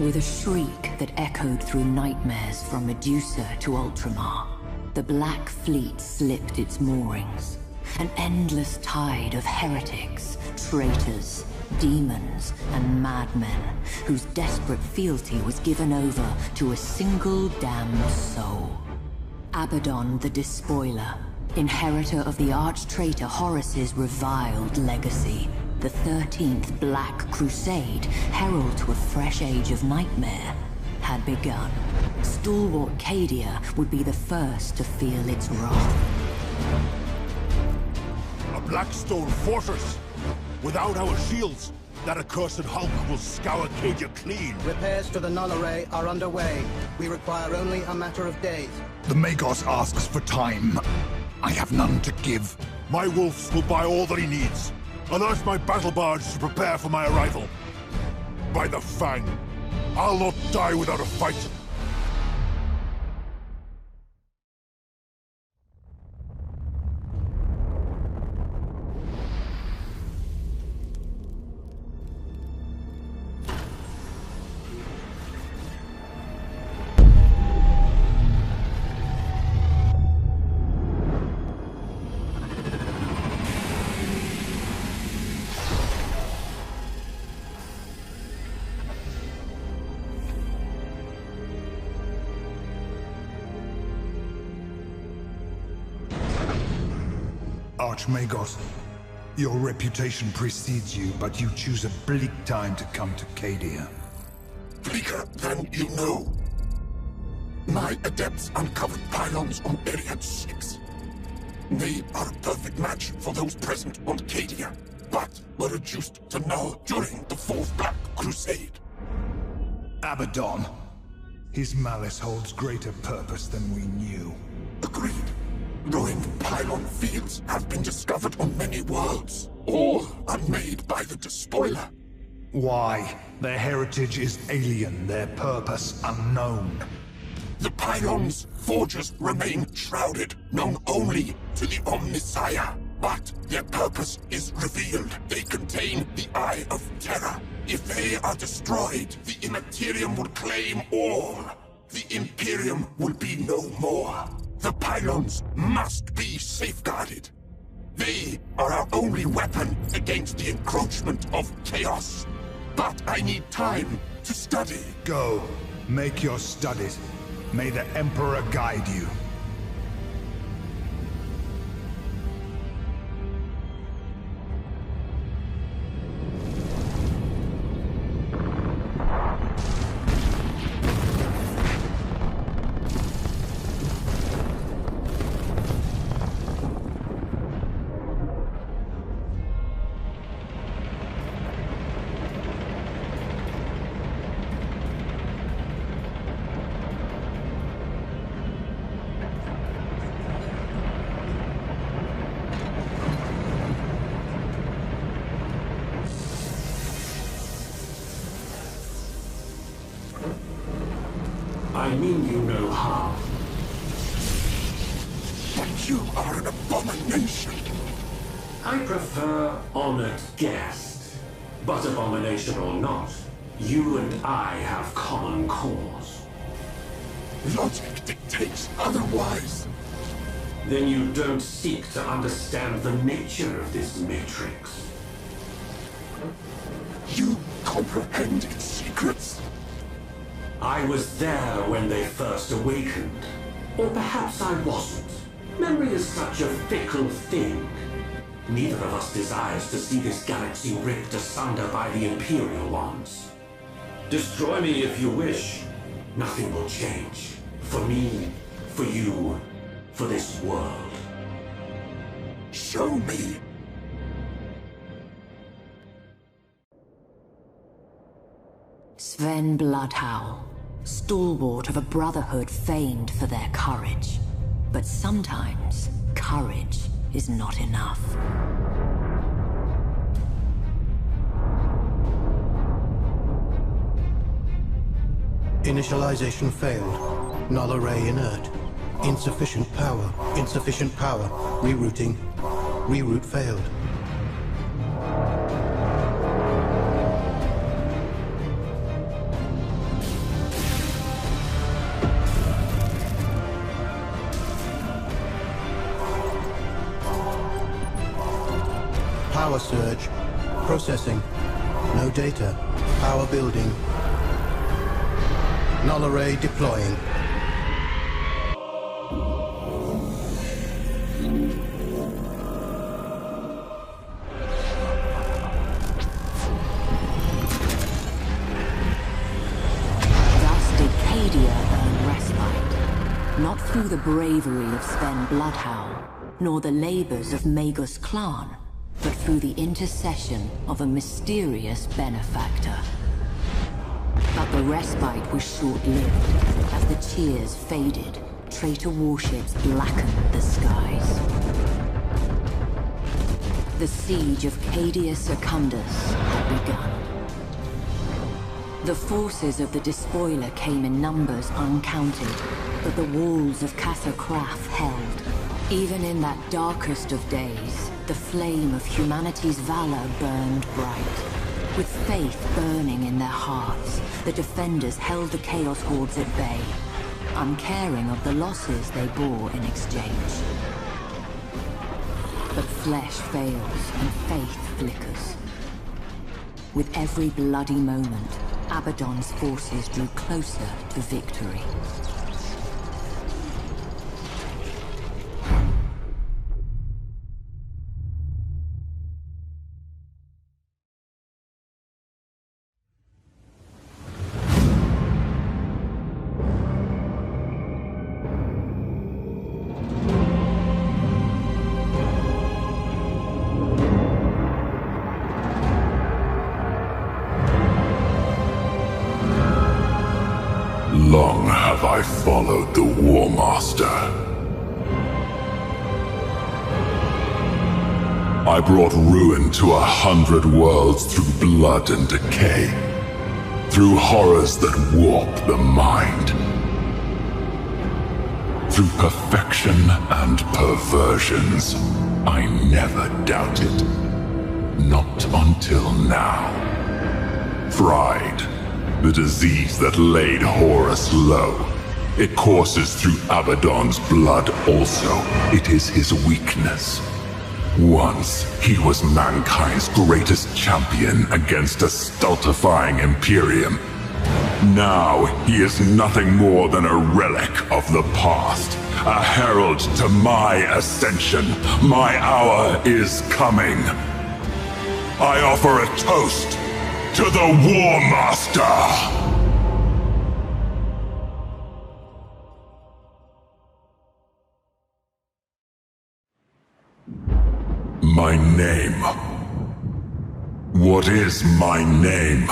With a shriek that echoed through nightmares from Medusa to Ultramar, the Black Fleet slipped its moorings. An endless tide of heretics, traitors, demons, and madmen whose desperate fealty was given over to a single damned soul. Abaddon the Despoiler, inheritor of the arch-traitor Horus's reviled legacy. The 13th Black Crusade, herald to a fresh age of nightmare, had begun. Stalwart Cadia would be the first to feel its wrath. A Blackstone fortress! Without our shields, that accursed Hulk will scour Cadia clean. Repairs to the null array are underway. We require only a matter of days. The Magos asks for time. I have none to give. My wolves will buy all that he needs. Alert my battle barge to prepare for my arrival. By the Fang, I'll not die without a fight. Archmagos, your reputation precedes you, but you choose a bleak time to come to Cadia. Bleaker than you know. My adepts uncovered pylons on Area 6. They are a perfect match for those present on Cadia, but were reduced to null during the Fourth Black Crusade. Abaddon. His malice holds greater purpose than we knew. Agreed. Ruined pylon fields have been discovered on many worlds, all unmade by the Despoiler. Why? Their heritage is alien, their purpose unknown. The pylons' forges remain shrouded, known only to the Omnissiah. But their purpose is revealed. They contain the Eye of Terror. If they are destroyed, the Immaterium will claim all. The Imperium will be no more. The pylons must be safeguarded. They are our only weapon against the encroachment of chaos. But I need time to study. Go. Make your studies. May the Emperor guide you. I mean you no harm. But you are an abomination. I prefer honored guest. But abomination or not, you and I have common cause. Logic dictates otherwise. Then you don't seek to understand the nature of this matrix. You comprehend its secrets. I was there when they first awakened. Or perhaps I wasn't. Memory is such a fickle thing. Neither of us desires to see this galaxy ripped asunder by the Imperial ones. Destroy me if you wish. Nothing will change. For me, for you, for this world. Show me. Sven Bloodhowl, stalwart of a brotherhood famed for their courage. But sometimes, courage is not enough. Initialization failed. Null array inert. Insufficient power. Insufficient power. Rerouting. Reroute failed. Power surge. Processing. No data. Power building. Null array deploying. through the bravery of Sven Bloodhound, nor the labors of Magus clan, but through the intercession of a mysterious benefactor. But the respite was short-lived. As the cheers faded, traitor warships blackened the skies. The siege of Cadia Secundus had begun. The forces of the despoiler came in numbers uncounted, but the walls of Casa Kraf held. Even in that darkest of days, the flame of humanity's valor burned bright. With faith burning in their hearts, the defenders held the Chaos Hordes at bay, uncaring of the losses they bore in exchange. But flesh fails and faith flickers. With every bloody moment, Abaddon's forces drew closer to victory. Long have I followed the War Master. I brought ruin to 100 worlds through blood and decay, through horrors that warp the mind, through perfection and perversions. I never doubted. Not until now. Pride. The disease that laid Horus low. It courses through Abaddon's blood also. It is his weakness. Once, he was mankind's greatest champion against a stultifying Imperium. Now, he is nothing more than a relic of the past. A herald to my ascension. My hour is coming. I offer a toast to the War Master! My name. What is my name?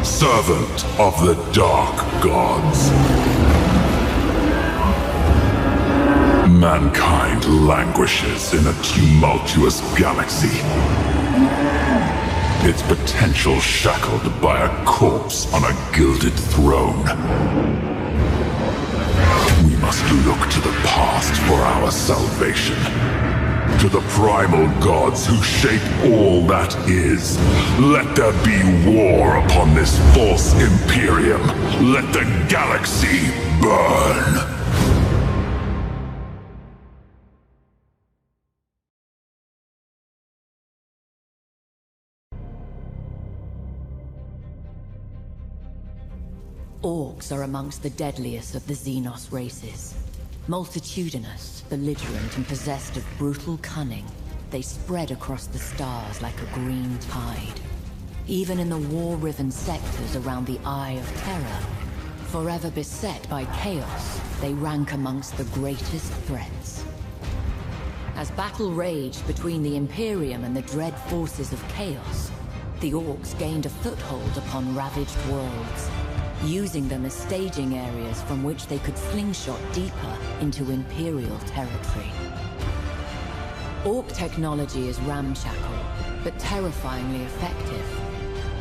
Servant of the Dark Gods. Mankind languishes in a tumultuous galaxy. Its potential shackled by a corpse on a gilded throne. We must look to the past for our salvation. To the primal gods who shape all that is. Let there be war upon this false Imperium. Let the galaxy burn. Orcs are amongst the deadliest of the Xenos races. Multitudinous, belligerent, and possessed of brutal cunning, they spread across the stars like a green tide. even in the war-riven sectors around the Eye of Terror. Forever beset by chaos, they rank amongst the greatest threats. As battle raged between the Imperium and the dread forces of chaos, the Orcs gained a foothold upon ravaged worlds, using them as staging areas from which they could slingshot deeper into Imperial territory. Orc technology is ramshackle, but terrifyingly effective,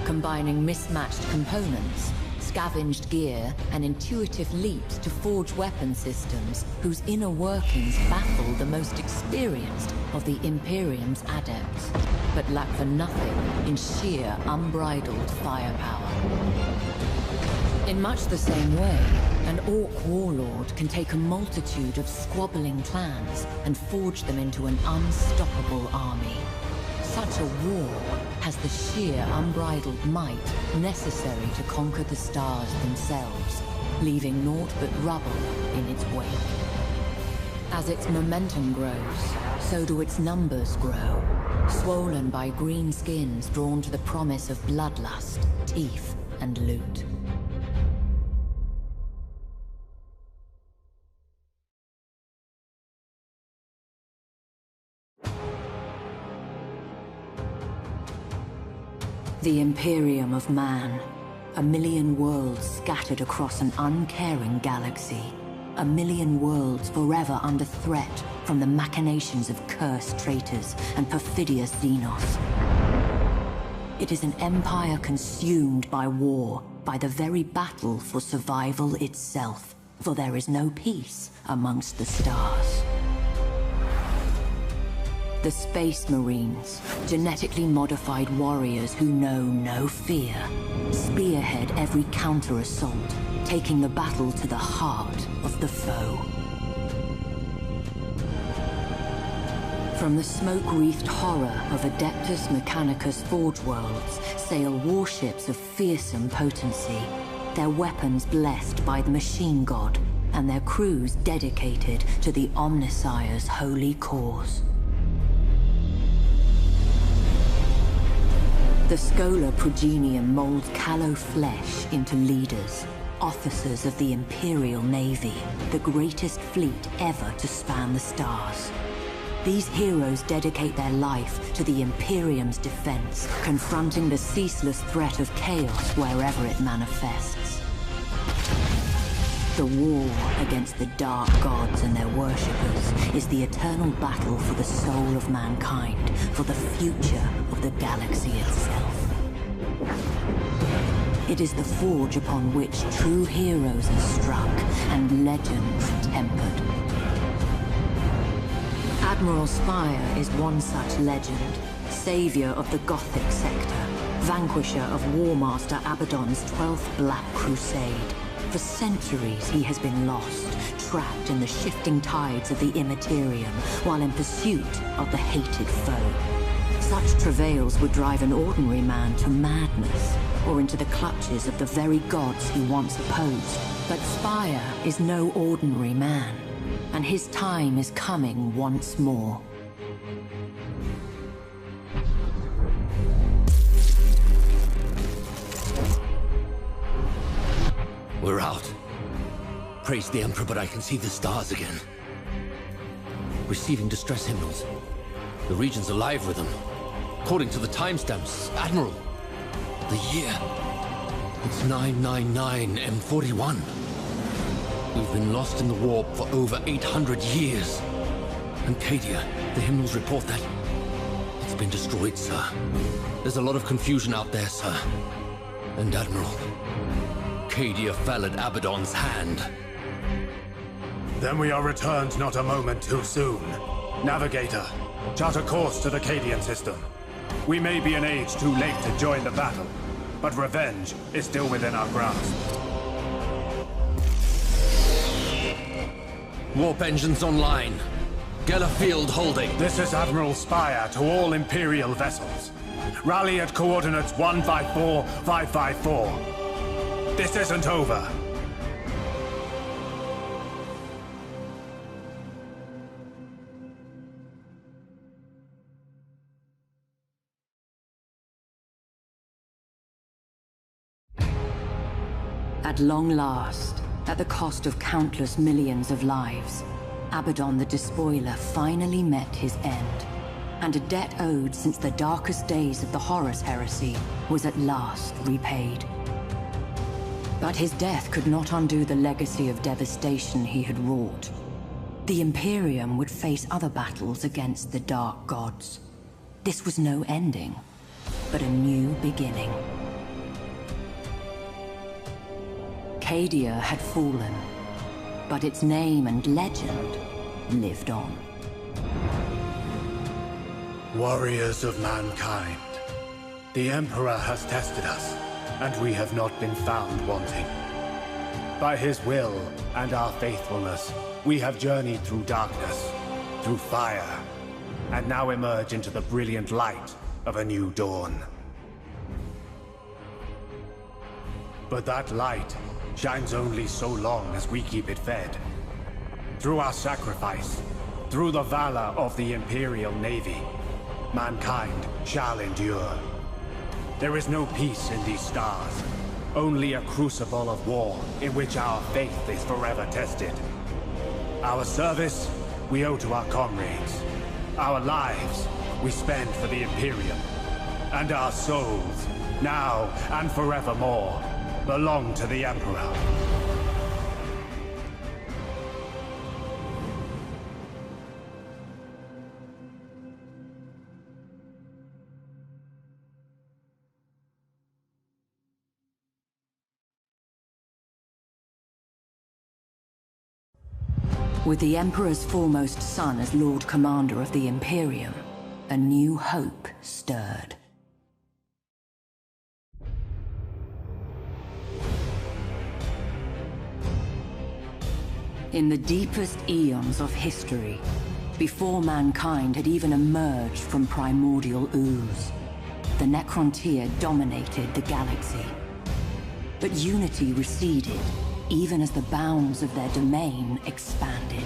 combining mismatched components, scavenged gear, and intuitive leaps to forge weapon systems whose inner workings baffle the most experienced of the Imperium's adepts, but lack for nothing in sheer unbridled firepower. In much the same way, an Orc warlord can take a multitude of squabbling clans and forge them into an unstoppable army. Such a war has the sheer unbridled might necessary to conquer the stars themselves, leaving naught but rubble in its wake. As its momentum grows, so do its numbers grow, swollen by green skins drawn to the promise of bloodlust, teeth, and loot. The Imperium of Man. A million worlds scattered across an uncaring galaxy. A million worlds forever under threat from the machinations of cursed traitors and perfidious Xenos. It is an empire consumed by war, by the very battle for survival itself, for there is no peace amongst the stars. The Space Marines, genetically modified warriors who know no fear, spearhead every counter-assault, taking the battle to the heart of the foe. From the smoke-wreathed horror of Adeptus Mechanicus Forge Worlds sail warships of fearsome potency, their weapons blessed by the Machine God, and their crews dedicated to the Omnissire's holy cause. The Scholar Progenium molds callow flesh into leaders, officers of the Imperial Navy, the greatest fleet ever to span the stars. These heroes dedicate their life to the Imperium's defense, confronting the ceaseless threat of chaos wherever it manifests. The war against the dark gods and their worshippers is the eternal battle for the soul of mankind, for the future of the galaxy itself. It is the forge upon which true heroes are struck and legends tempered. Admiral Spire is one such legend, savior of the Gothic sector, vanquisher of Warmaster Abaddon's 12th Black Crusade. For centuries he has been lost, trapped in the shifting tides of the Immaterium, while in pursuit of the hated foe. Such travails would drive an ordinary man to madness, or into the clutches of the very gods he once opposed. But Spire is no ordinary man, and his time is coming once more. We're out. Praise the Emperor, but I can see the stars again. Receiving distress hymnals. The region's alive with them. According to the timestamps, Admiral, the year. It's 999 M41. We've been lost in the warp for over 800 years. And Cadia, the hymnals report that it's been destroyed, sir. There's a lot of confusion out there, sir. And Admiral, Cadia fell at Abaddon's hand. Then we are returned not a moment too soon. Navigator, chart a course to the Cadian system. We may be an age too late to join the battle, but revenge is still within our grasp. Warp engines online. Geller field holding. This is Admiral Spire to all Imperial vessels. Rally at coordinates 154554. This isn't over. At long last, at the cost of countless millions of lives, Abaddon the Despoiler finally met his end, and a debt owed since the darkest days of the Horus Heresy was at last repaid. But his death could not undo the legacy of devastation he had wrought. The Imperium would face other battles against the Dark Gods. This was no ending, but a new beginning. Cadia had fallen, but its name and legend lived on. Warriors of mankind, the Emperor has tested us, and we have not been found wanting. By his will and our faithfulness, we have journeyed through darkness, through fire, and now emerge into the brilliant light of a new dawn. But that light shines only so long as we keep it fed. Through our sacrifice, through the valor of the Imperial Navy, mankind shall endure. There is no peace in these stars, only a crucible of war in which our faith is forever tested. Our service we owe to our comrades. Our lives we spend for the Imperium. And our souls, now and forevermore, belong to the Emperor. With the Emperor's foremost son as Lord Commander of the Imperium, a new hope stirred. In the deepest eons of history, before mankind had even emerged from primordial ooze, the Necrontyr dominated the galaxy. But unity receded, even as the bounds of their domain expanded.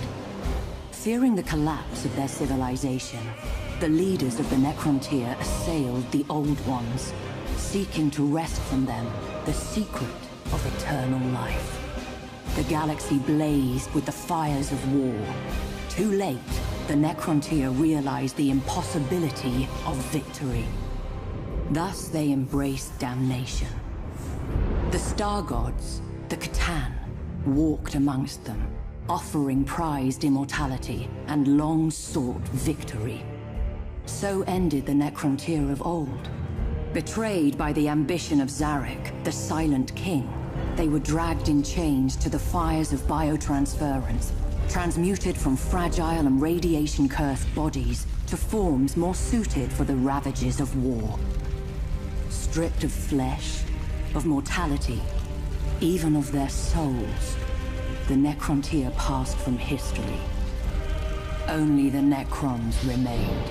Fearing the collapse of their civilization, the leaders of the Necrontyr assailed the Old Ones, seeking to wrest from them the secret of eternal life. The galaxy blazed with the fires of war. Too late, the Necrontyr realized the impossibility of victory. Thus they embraced damnation. The Star Gods, the Catan, walked amongst them, offering prized immortality and long-sought victory. So ended the Necrontyr of old. Betrayed by the ambition of Zarek, the Silent King, they were dragged in chains to the fires of biotransference, transmuted from fragile and radiation-cursed bodies to forms more suited for the ravages of war. Stripped of flesh, of mortality, even of their souls, the Necrontyr passed from history. Only the Necrons remained.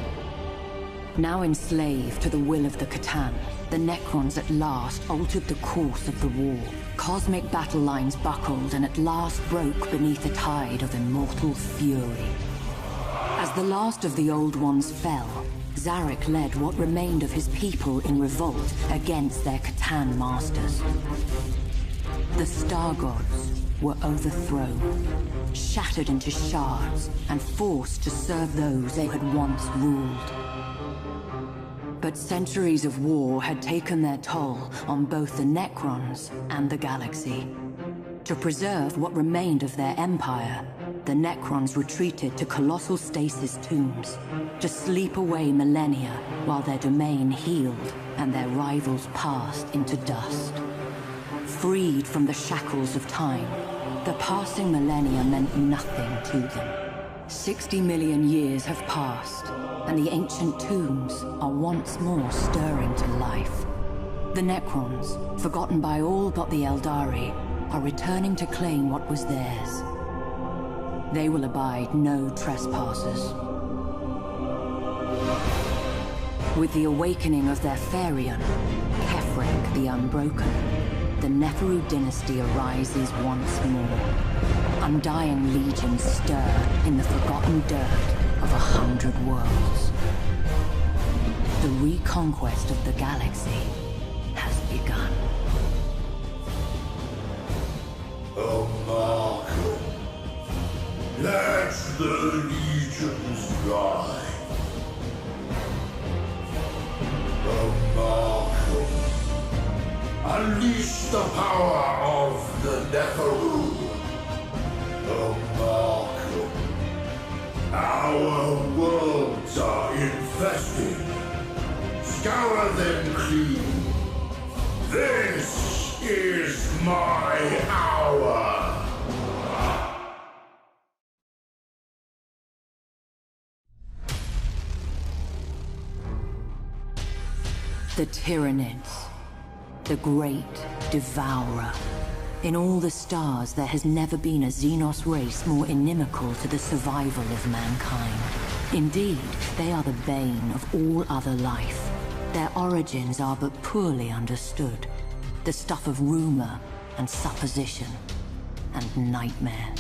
Now enslaved to the will of the Catan, the Necrons at last altered the course of the war. Cosmic battle lines buckled and at last broke beneath a tide of immortal fury. As the last of the Old Ones fell, Zarek led what remained of his people in revolt against their Catan masters. The Star Gods were overthrown, shattered into shards, and forced to serve those they had once ruled. But centuries of war had taken their toll on both the Necrons and the galaxy. To preserve what remained of their empire, the Necrons retreated to colossal stasis tombs, to sleep away millennia while their domain healed and their rivals passed into dust. Freed from the shackles of time, the passing millennia meant nothing to them. 60 million years have passed, and the ancient tombs are once more stirring to life. The Necrons, forgotten by all but the Eldari, are returning to claim what was theirs. They will abide no trespassers. With the awakening of their Therion, Kefrek the Unbroken, the Neferu dynasty arises once more. Undying legions stir in the forgotten dirt of 100 worlds. The reconquest of the galaxy has begun. the legions lie. The Markers. Unleash the power of the Neferu. The Markers. Our worlds are infested. Scour them clean. This is my hour. The Tyranids, the great devourer. In all the stars, there has never been a Xenos race more inimical to the survival of mankind. Indeed, they are the bane of all other life. Their origins are but poorly understood, the stuff of rumor and supposition and nightmare.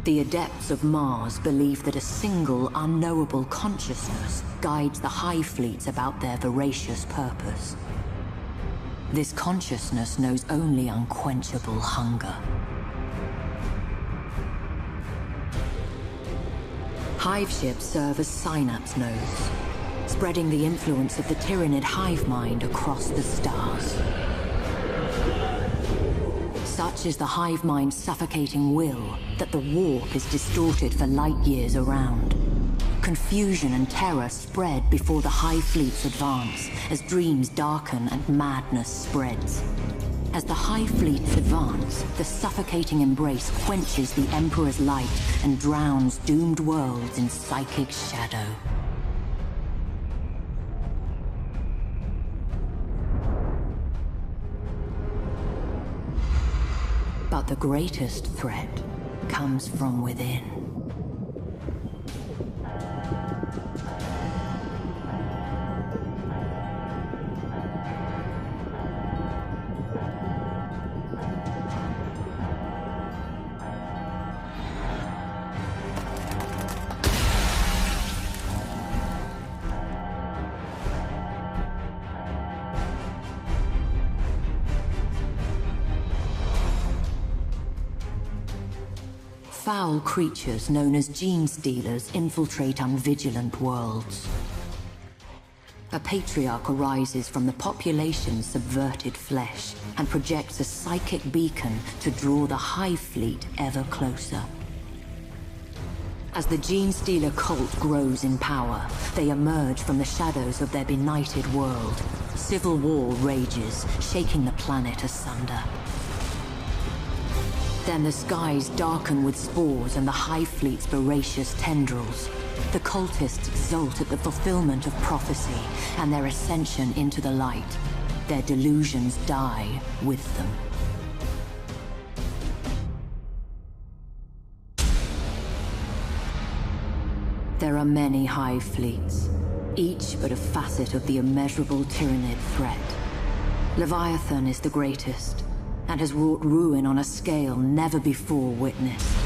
The Adepts of Mars believe that a single, unknowable consciousness guides the Hive Fleets about their voracious purpose. This consciousness knows only unquenchable hunger. Hive ships serve as synapse nodes, spreading the influence of the Tyranid hive mind across the stars. Such is the hive mind's suffocating will that the warp is distorted for light years around. Confusion and terror spread before the hive fleets advance, as dreams darken and madness spreads. As the hive fleets advance, the suffocating embrace quenches the Emperor's light and drowns doomed worlds in psychic shadow. But the greatest threat comes from within. Foul creatures known as gene stealers infiltrate unvigilant worlds. A patriarch arises from the population's subverted flesh and projects a psychic beacon to draw the Hive Fleet ever closer. As the gene stealer cult grows in power, they emerge from the shadows of their benighted world. Civil war rages, shaking the planet asunder. Then the skies darken with spores and the Hive Fleet's voracious tendrils. The cultists exult at the fulfillment of prophecy and their ascension into the light. Their delusions die with them. There are many Hive Fleets, each but a facet of the immeasurable Tyranid threat. Leviathan is the greatest, and has wrought ruin on a scale never before witnessed.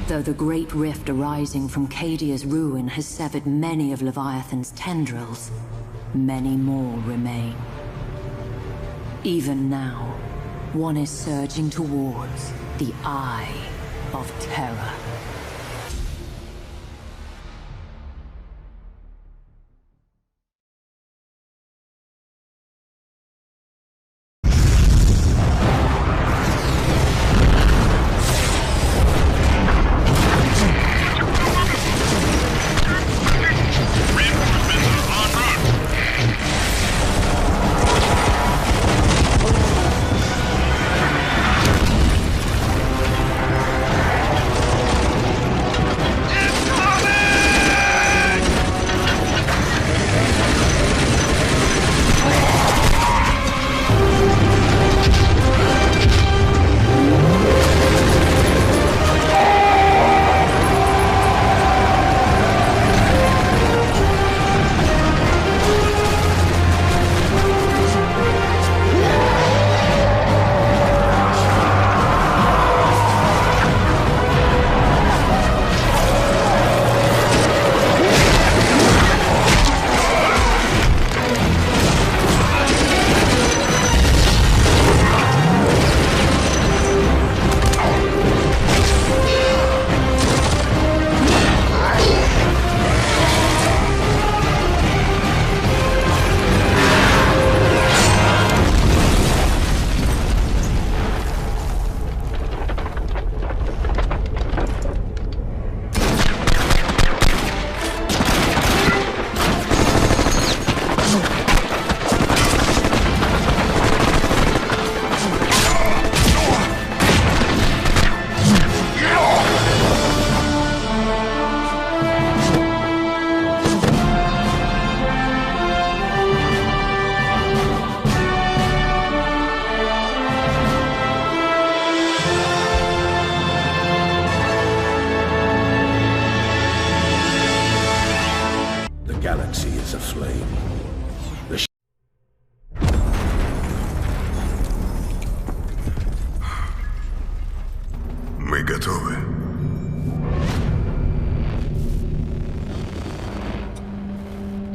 Though the great rift arising from Cadia's ruin has severed many of Leviathan's tendrils, many more remain. Even now, one is surging towards the Eye of Terror.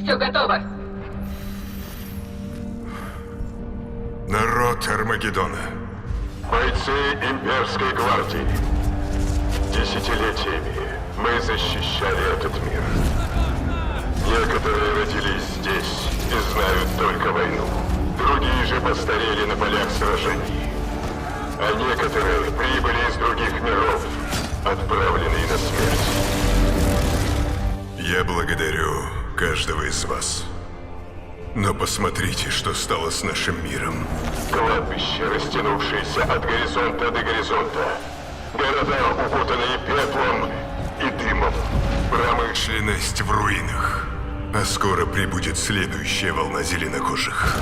Все готово. Народ Армагеддона. Бойцы имперской гвардии. Десятилетиями мы защищали этот мир. Некоторые родились здесь и знают только войну. Другие же постарели на полях сражений. А некоторые прибыли из других миров, отправленные на смерть. Я благодарю каждого из вас. Но посмотрите, что стало с нашим миром. Кладбище, растянувшееся от горизонта до горизонта. Города, укутанные пеплом и дымом. Промышленность в руинах. А скоро прибудет следующая волна зеленокожих.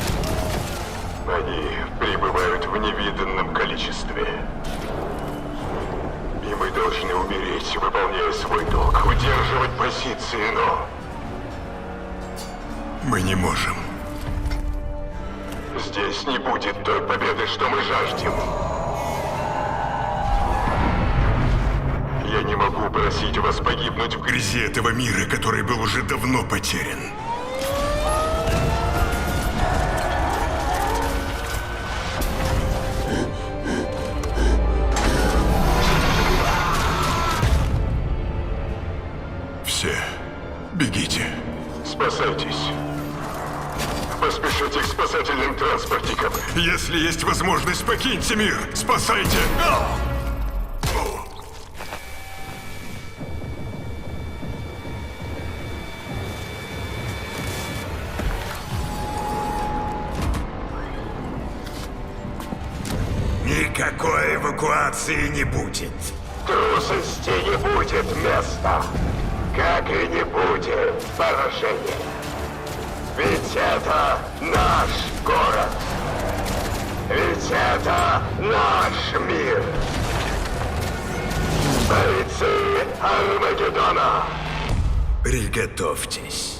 Они прибывают в невиданном количестве. И мы должны умереть, выполняя свой долг, удерживать позиции, но... Мы не можем. Здесь не будет той победы, что мы жаждем. Я не могу просить вас погибнуть в грязи этого мира, который был уже давно потерян. Все, бегите. Спасайтесь. Поспешите к спасательным транспортникам. Если есть возможность, покиньте мир. Спасайте! Никакой эвакуации не будет. Трусости не будет места. Как и не будет поражения. Ведь это наш город. Ведь это наш мир. Бойцы Армагеддона. Приготовьтесь.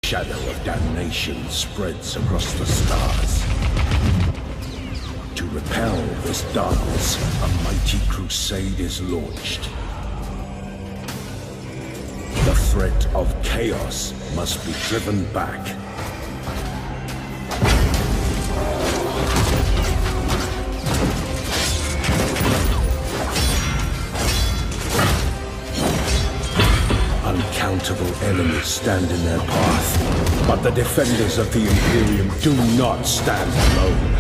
Shadow of damnation spreads across the stars. To repel this darkness, a mighty crusade is launched. The threat of chaos must be driven back. Uncountable enemies stand in their path, but the defenders of the Imperium do not stand alone.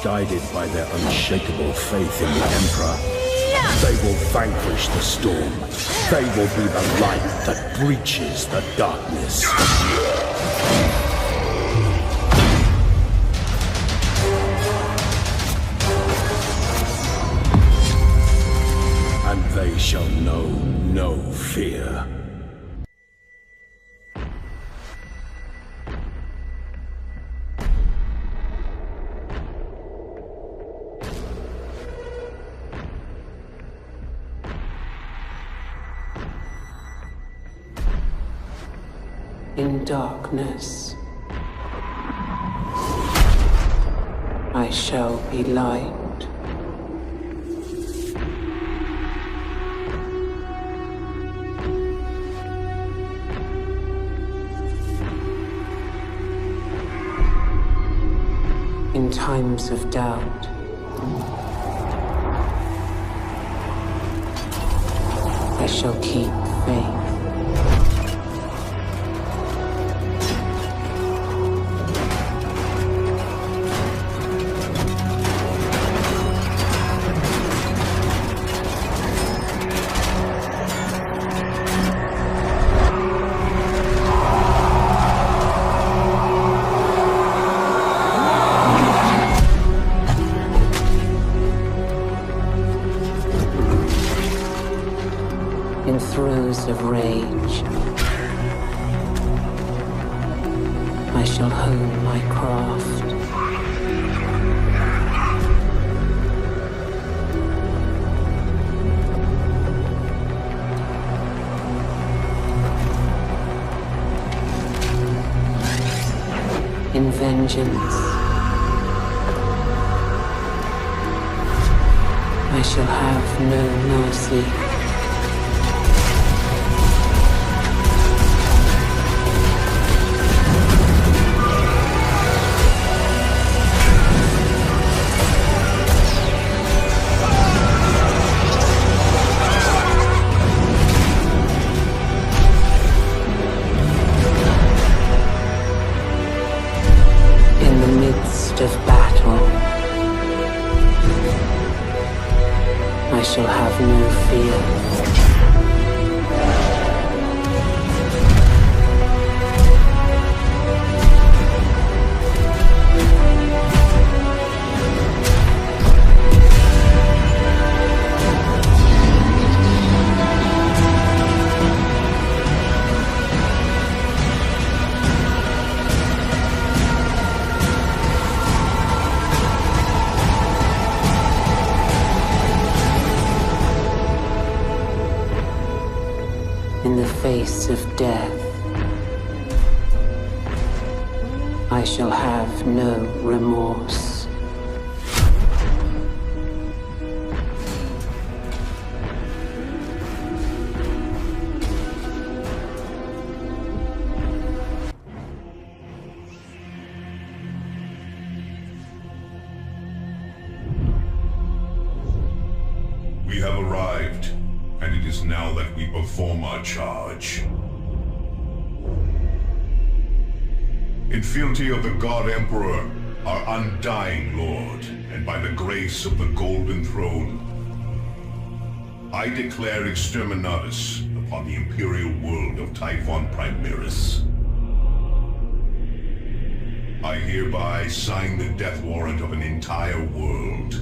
Guided by their unshakable faith in the Emperor, they will vanquish the storm. They will be the light that breaches the darkness. And they shall know no fear. In darkness, I shall be light. In times of doubt, I shall keep faith. throes of rage, I shall hone my craft. In vengeance, I shall have no mercy. Of battle, I shall have no fear. In the face of death, I shall have no remorse. We have arrived, and it is now that we perform our charge. In fealty of the God Emperor, our undying Lord, and by the grace of the Golden Throne, I declare exterminatus upon the Imperial world of Typhon Primaris. I hereby sign the death warrant of an entire world,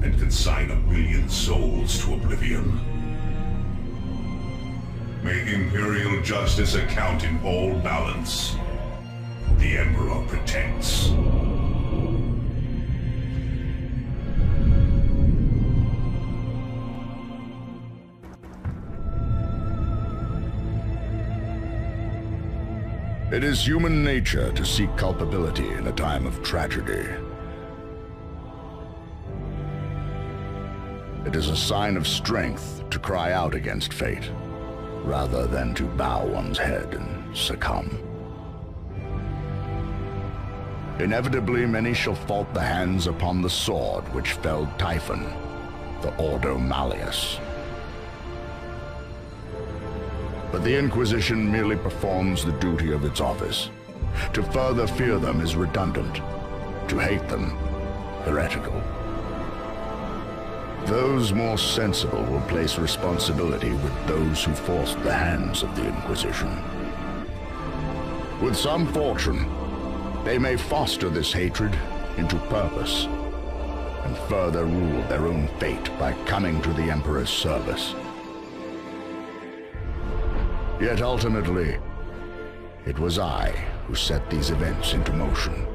and consign 1 billion souls to oblivion. May Imperial justice account in all balance. The Emperor protects. It is human nature to seek culpability in a time of tragedy. It is a sign of strength to cry out against fate, rather than to bow one's head and succumb. Inevitably, many shall fault the hands upon the sword which felled Typhon, the Ordo Malleus. But the Inquisition merely performs the duty of its office. To further fear them is redundant. To hate them, heretical. Those more sensible will place responsibility with those who forced the hands of the Inquisition. With some fortune, they may foster this hatred into purpose, and further rule their own fate by coming to the Emperor's service. Yet ultimately, it was I who set these events into motion,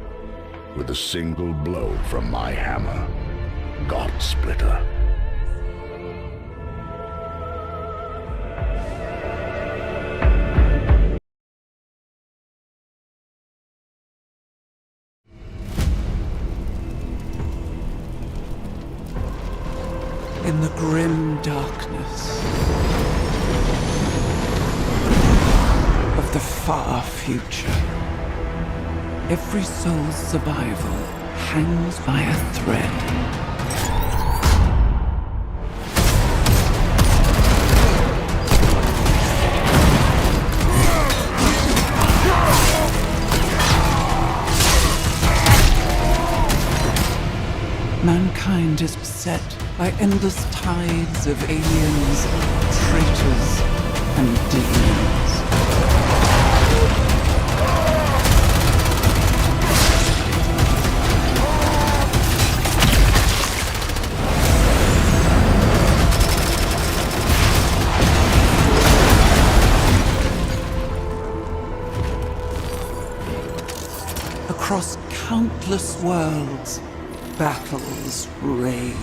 with a single blow from my hammer, God-Splitter. In the grim darkness of the far future, every soul's survival hangs by a thread. Mankind is beset by endless tides of aliens, traitors, and demons. countless worlds, battles rage.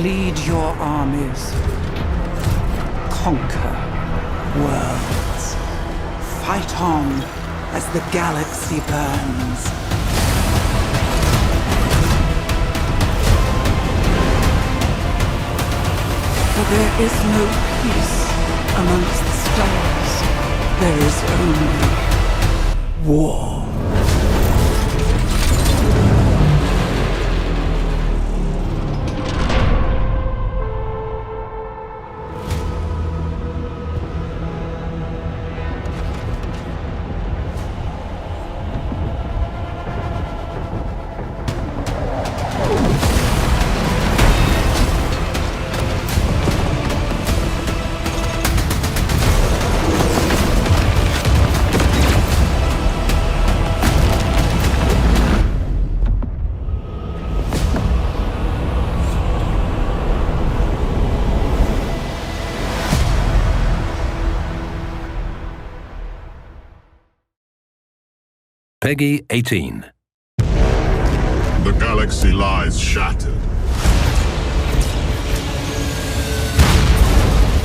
Lead your armies. Conquer worlds. Fight on as the galaxy burns. For there is no peace amongst the stars. There is only war. Peggy 18. The galaxy lies shattered.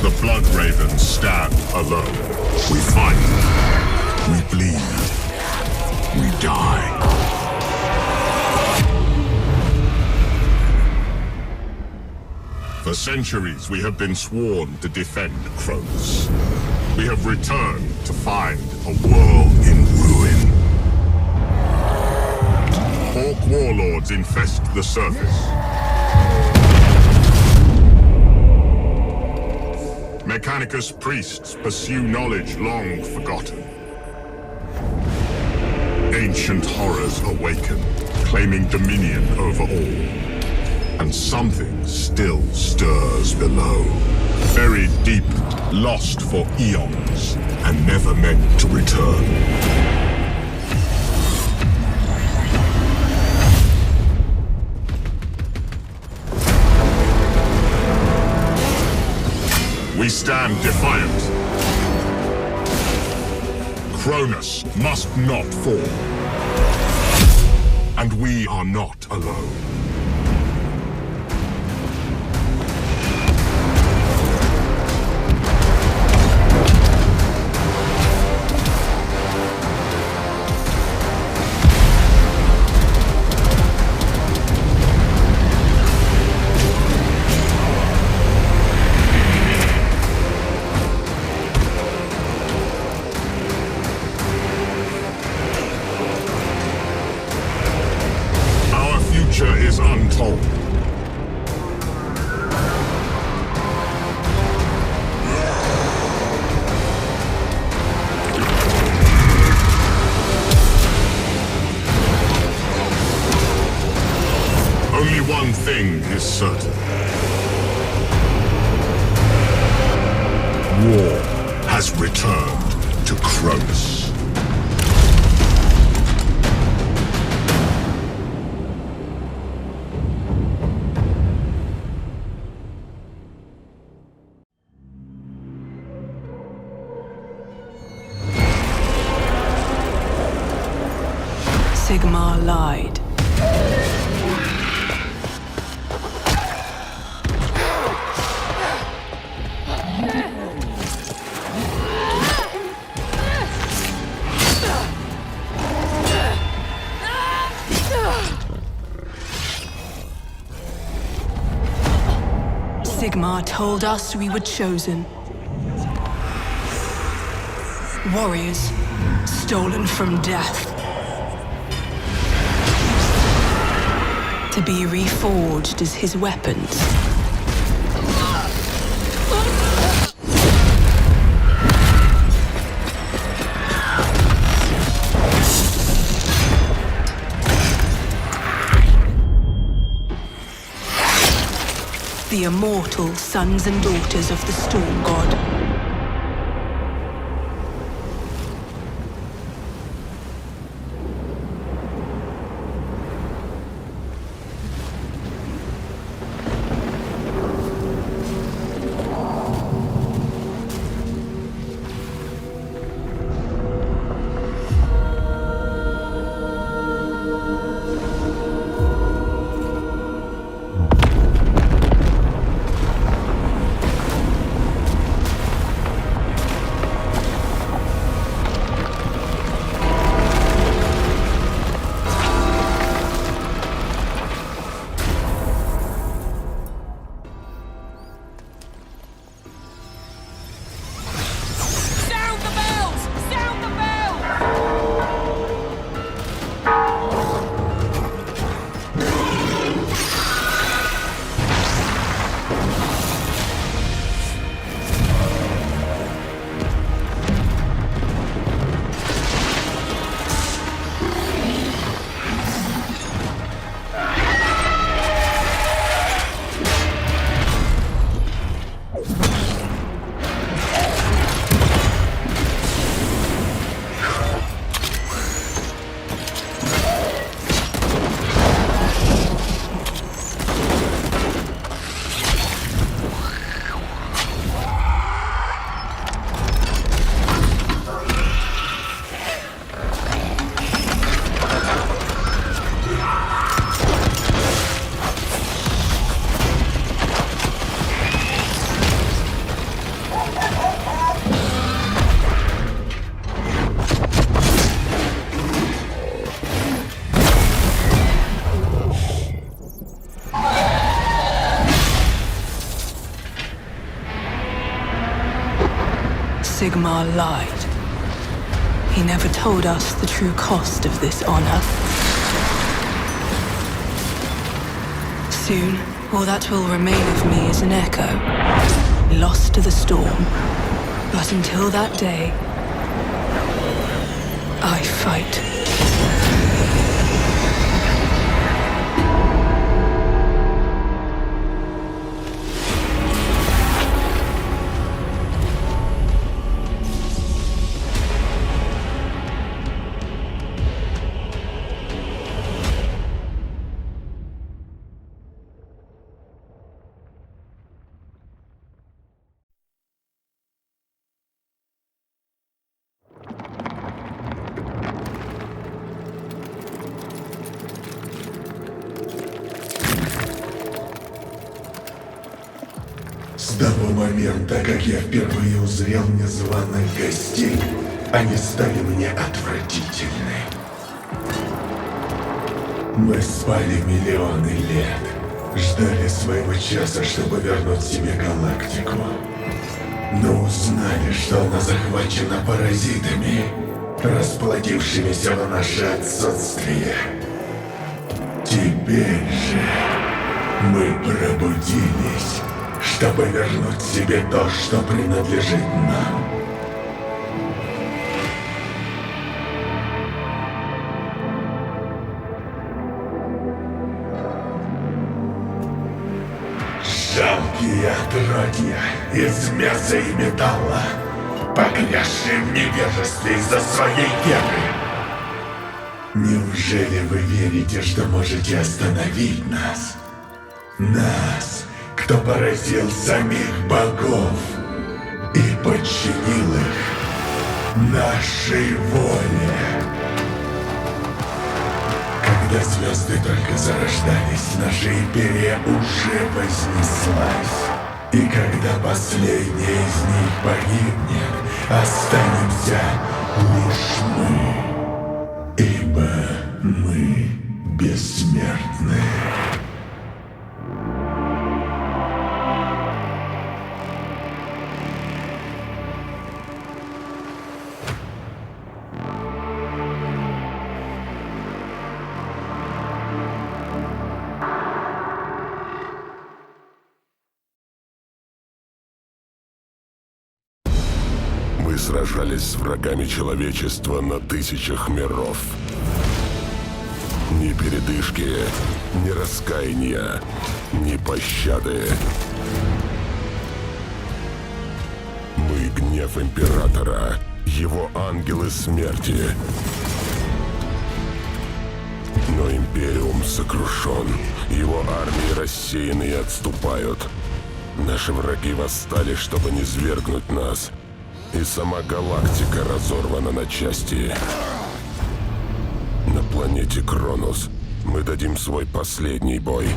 The Blood Ravens stand alone. We fight. We bleed. We die. For centuries, we have been sworn to defend Kronos. We have returned to find a world in ruin. Orc warlords infest the surface. Mechanicus priests pursue knowledge long forgotten. Ancient horrors awaken, claiming dominion over all. And something still stirs below. Buried deep, lost for eons, and never meant to return. We stand defiant. Kronos must not fall. And we are not alone. Is untold. Only one thing is certain. War has returned to Kronos. Sigmar lied. Sigmar told us we were chosen. Warriors, stolen from death. To be reforged as his weapons. the immortal sons and daughters of the Storm God. Sigmar lied. He never told us the true cost of this honor. Soon, all that will remain of me is an echo, lost to the storm. But until that day, I fight. С того момента, как я впервые узрел незваных гостей, они стали мне отвратительны. Мы спали миллионы лет, ждали своего часа, чтобы вернуть себе галактику. Но узнали, что она захвачена паразитами, расплодившимися в наше отсутствие. Теперь же мы пробудились, чтобы вернуть себе то, что принадлежит нам. Жалкие отродья из мяса и металла, погрязшие в невежестве из-за своей веры. Неужели вы верите, что можете остановить нас? Нас, кто поразил самих богов и подчинил их нашей воле. Когда звезды только зарождались, наша империя уже вознеслась. И когда последняя из них погибнет, останемся лишь мы, ибо мы бессмертны. Мы сражались с врагами человечества на тысячах миров. Ни передышки, ни раскаяния, ни пощады. Мы — гнев Императора, его ангелы смерти. Но Империум сокрушен, его армии рассеяны и отступают. Наши враги восстали, чтобы низвергнуть нас. И сама галактика разорвана на части. На планете Кронус мы дадим свой последний бой.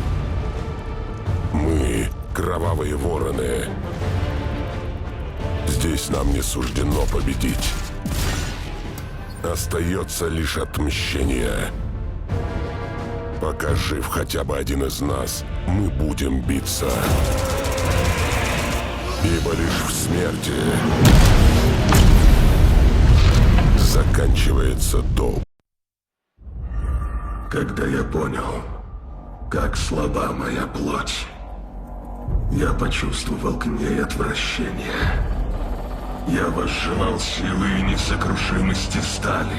Мы — кровавые вороны. Здесь нам не суждено победить. Остается лишь отмщение. Пока жив хотя бы один из нас, мы будем биться. Ибо лишь в смерти заканчивается дом. Когда я понял, как слаба моя плоть, я почувствовал к ней отвращение. Я возжелал силы и несокрушимости стали.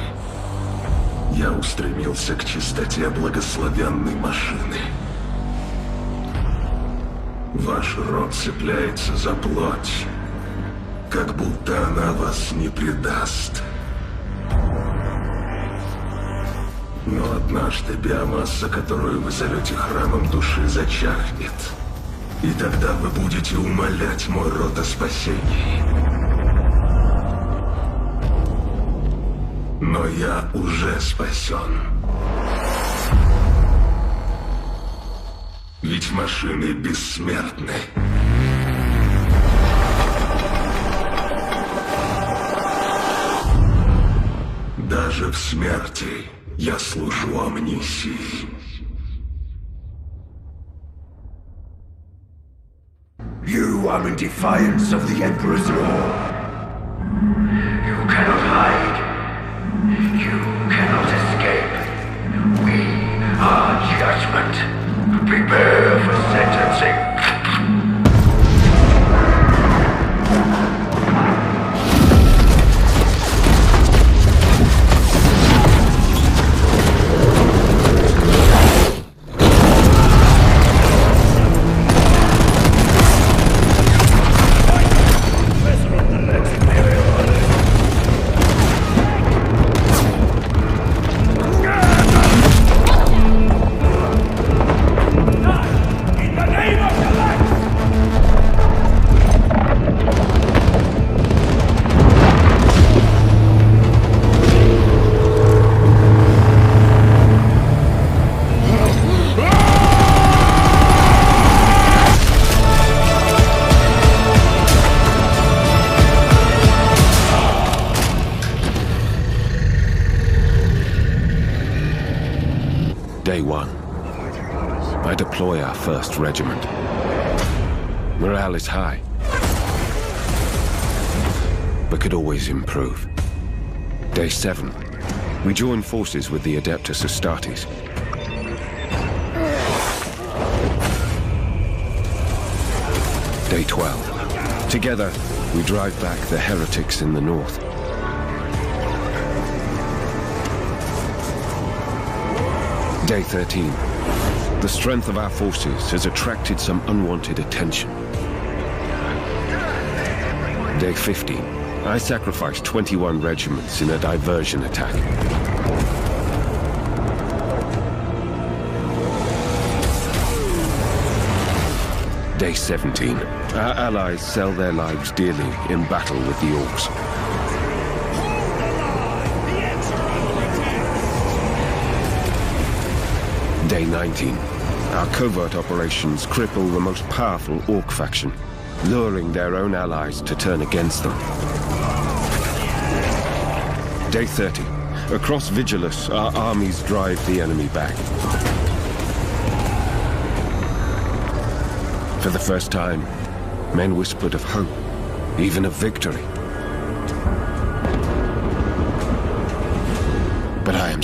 Я устремился к чистоте благословенной машины. Ваш род цепляется за плоть, как будто она вас не предаст. Но однажды биомасса, которую вы зовете храмом души, зачахнет. И тогда вы будете умолять мой род о спасении. Но я уже спасен. Ведь машины бессмертны. Даже в смерти я служу амнисии. You are in defiance of the Emperor's law. You cannot hide. You cannot escape. We are judgment. Prepare for sentencing. Day 1. I deploy our 1st Regiment. Morale is high, but could always improve. Day 7. We join forces with the Adeptus Astartes. Day 12. Together, we drive back the heretics in the north. Day 13. The strength of our forces has attracted some unwanted attention. Day 15. I sacrificed 21 regiments in a diversion attack. Day 17. Our allies sell their lives dearly in battle with the orcs. Day 19. Our covert operations cripple the most powerful orc faction, luring their own allies to turn against them. Day 30. Across Vigilus, our armies drive the enemy back. For the first time, men whispered of hope, even of victory. But I am...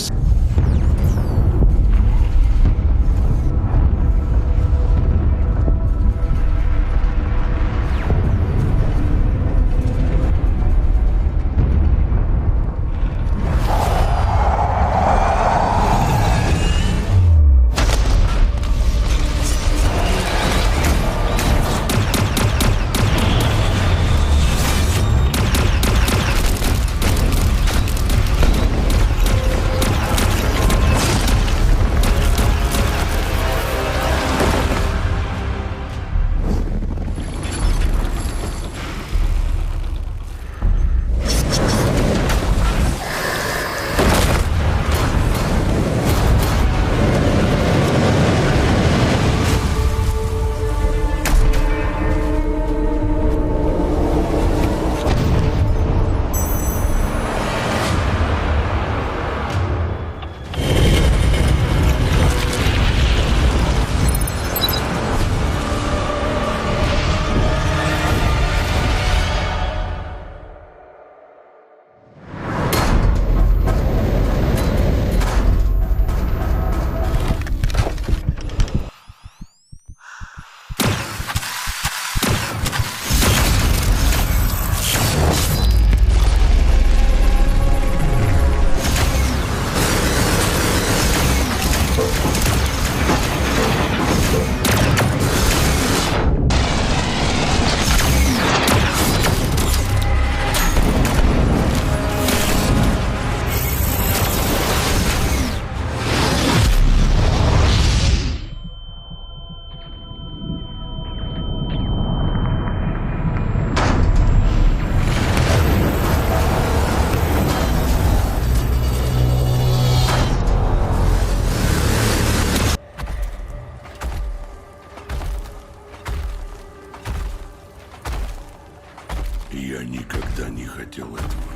Я никогда не хотел этого.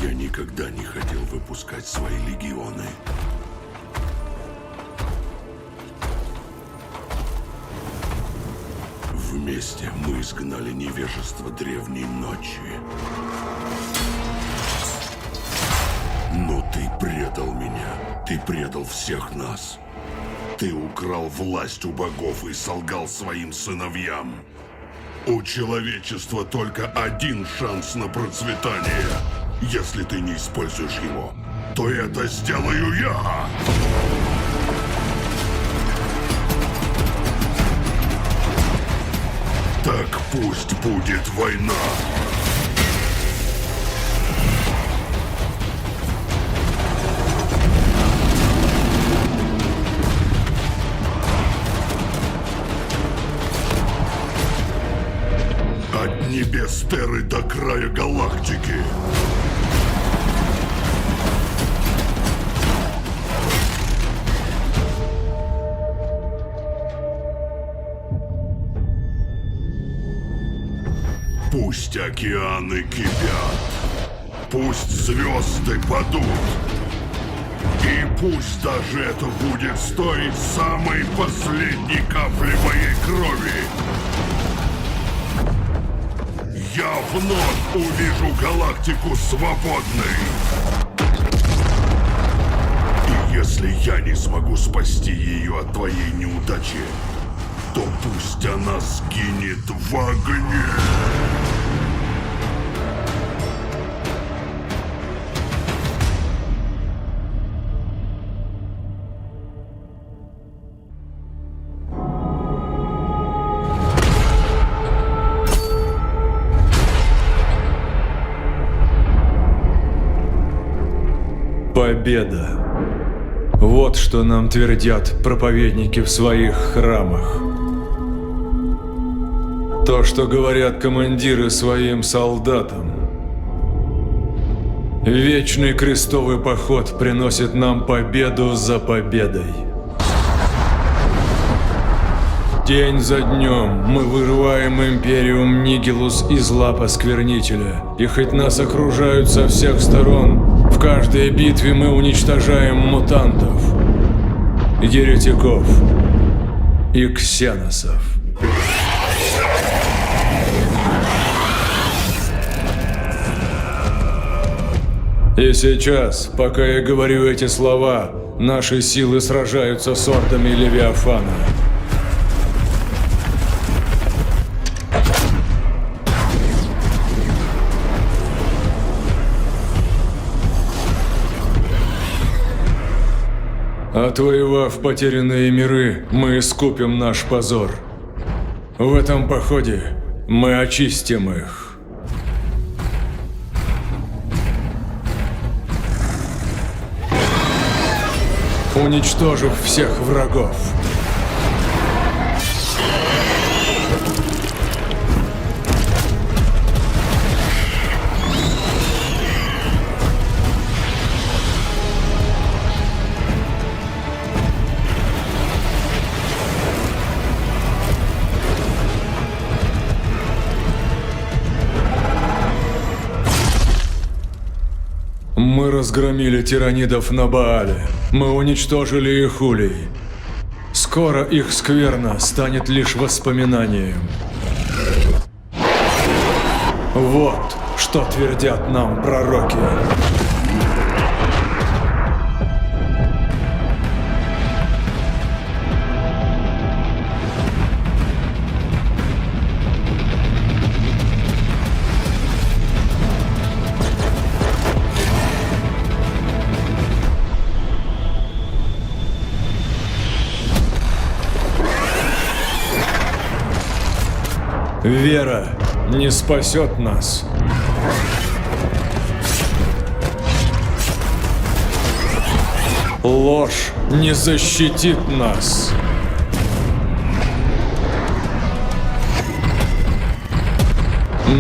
Я никогда не хотел выпускать свои легионы. Вместе мы изгнали невежество древней ночи. Но ты предал меня. Ты предал всех нас. Ты украл власть у богов и солгал своим сыновьям. У человечества только один шанс на процветание. Если ты не используешь его, то это сделаю я. Так пусть будет война. От небес Терры до края галактики. Пусть океаны кипят, пусть звезды падут, и пусть даже это будет стоить самой последней капли моей крови. Я вновь увижу галактику свободной. И если я не смогу спасти ее от твоей неудачи, то пусть она сгинет в огне. Победа. Вот что нам твердят проповедники в своих храмах. То, что говорят командиры своим солдатам. Вечный крестовый поход приносит нам победу за победой. День за днем мы вырываем Империум Нигилус из лап Осквернителя. И хоть нас окружают со всех сторон, в каждой битве мы уничтожаем мутантов, еретиков и ксеносов. И сейчас, пока я говорю эти слова, наши силы сражаются с ордами Левиафана. Отвоевав потерянные миры, мы искупим наш позор. В этом походе мы очистим их. Уничтожив всех врагов. Мы разгромили тиранидов на Баале. Мы уничтожили их улей. Скоро их скверна станет лишь воспоминанием. Вот что твердят нам пророки. Вера не спасет нас. Ложь не защитит нас.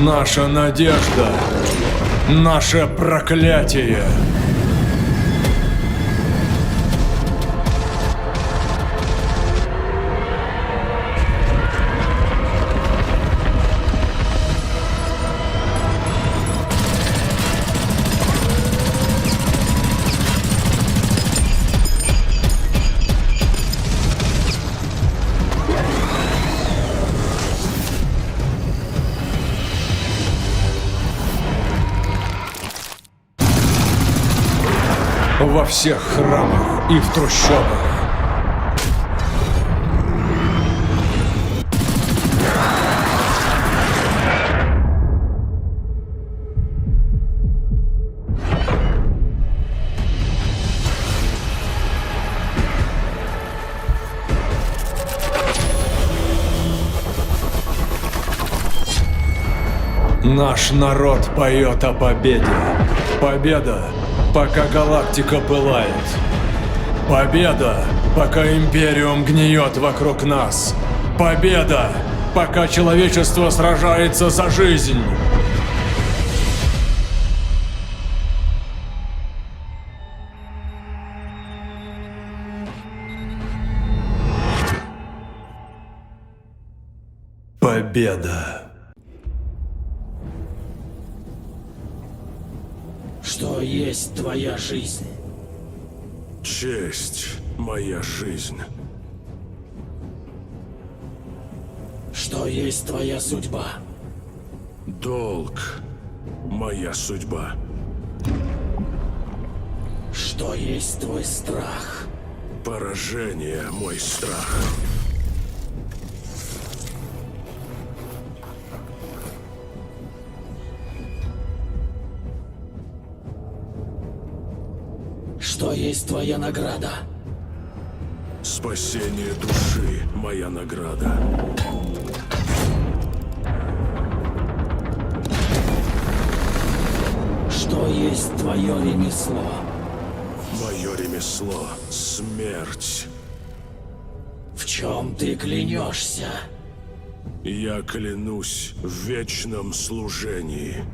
Наша надежда, наше проклятие. во всех храмах и в трущобах. Наш народ поет о победе. Победа, пока галактика пылает. Победа, пока Империум гниет вокруг нас. Победа, пока человечество сражается за жизнь. Победа. Что есть твоя жизнь? Честь — моя жизнь. Что есть твоя судьба? Долг — моя судьба. Что есть твой страх? Поражение — мой страх. Что есть твоя награда? Спасение души — моя награда. Что есть твое ремесло? Мое ремесло — смерть. В чем ты клянешься? Я клянусь в вечном служении.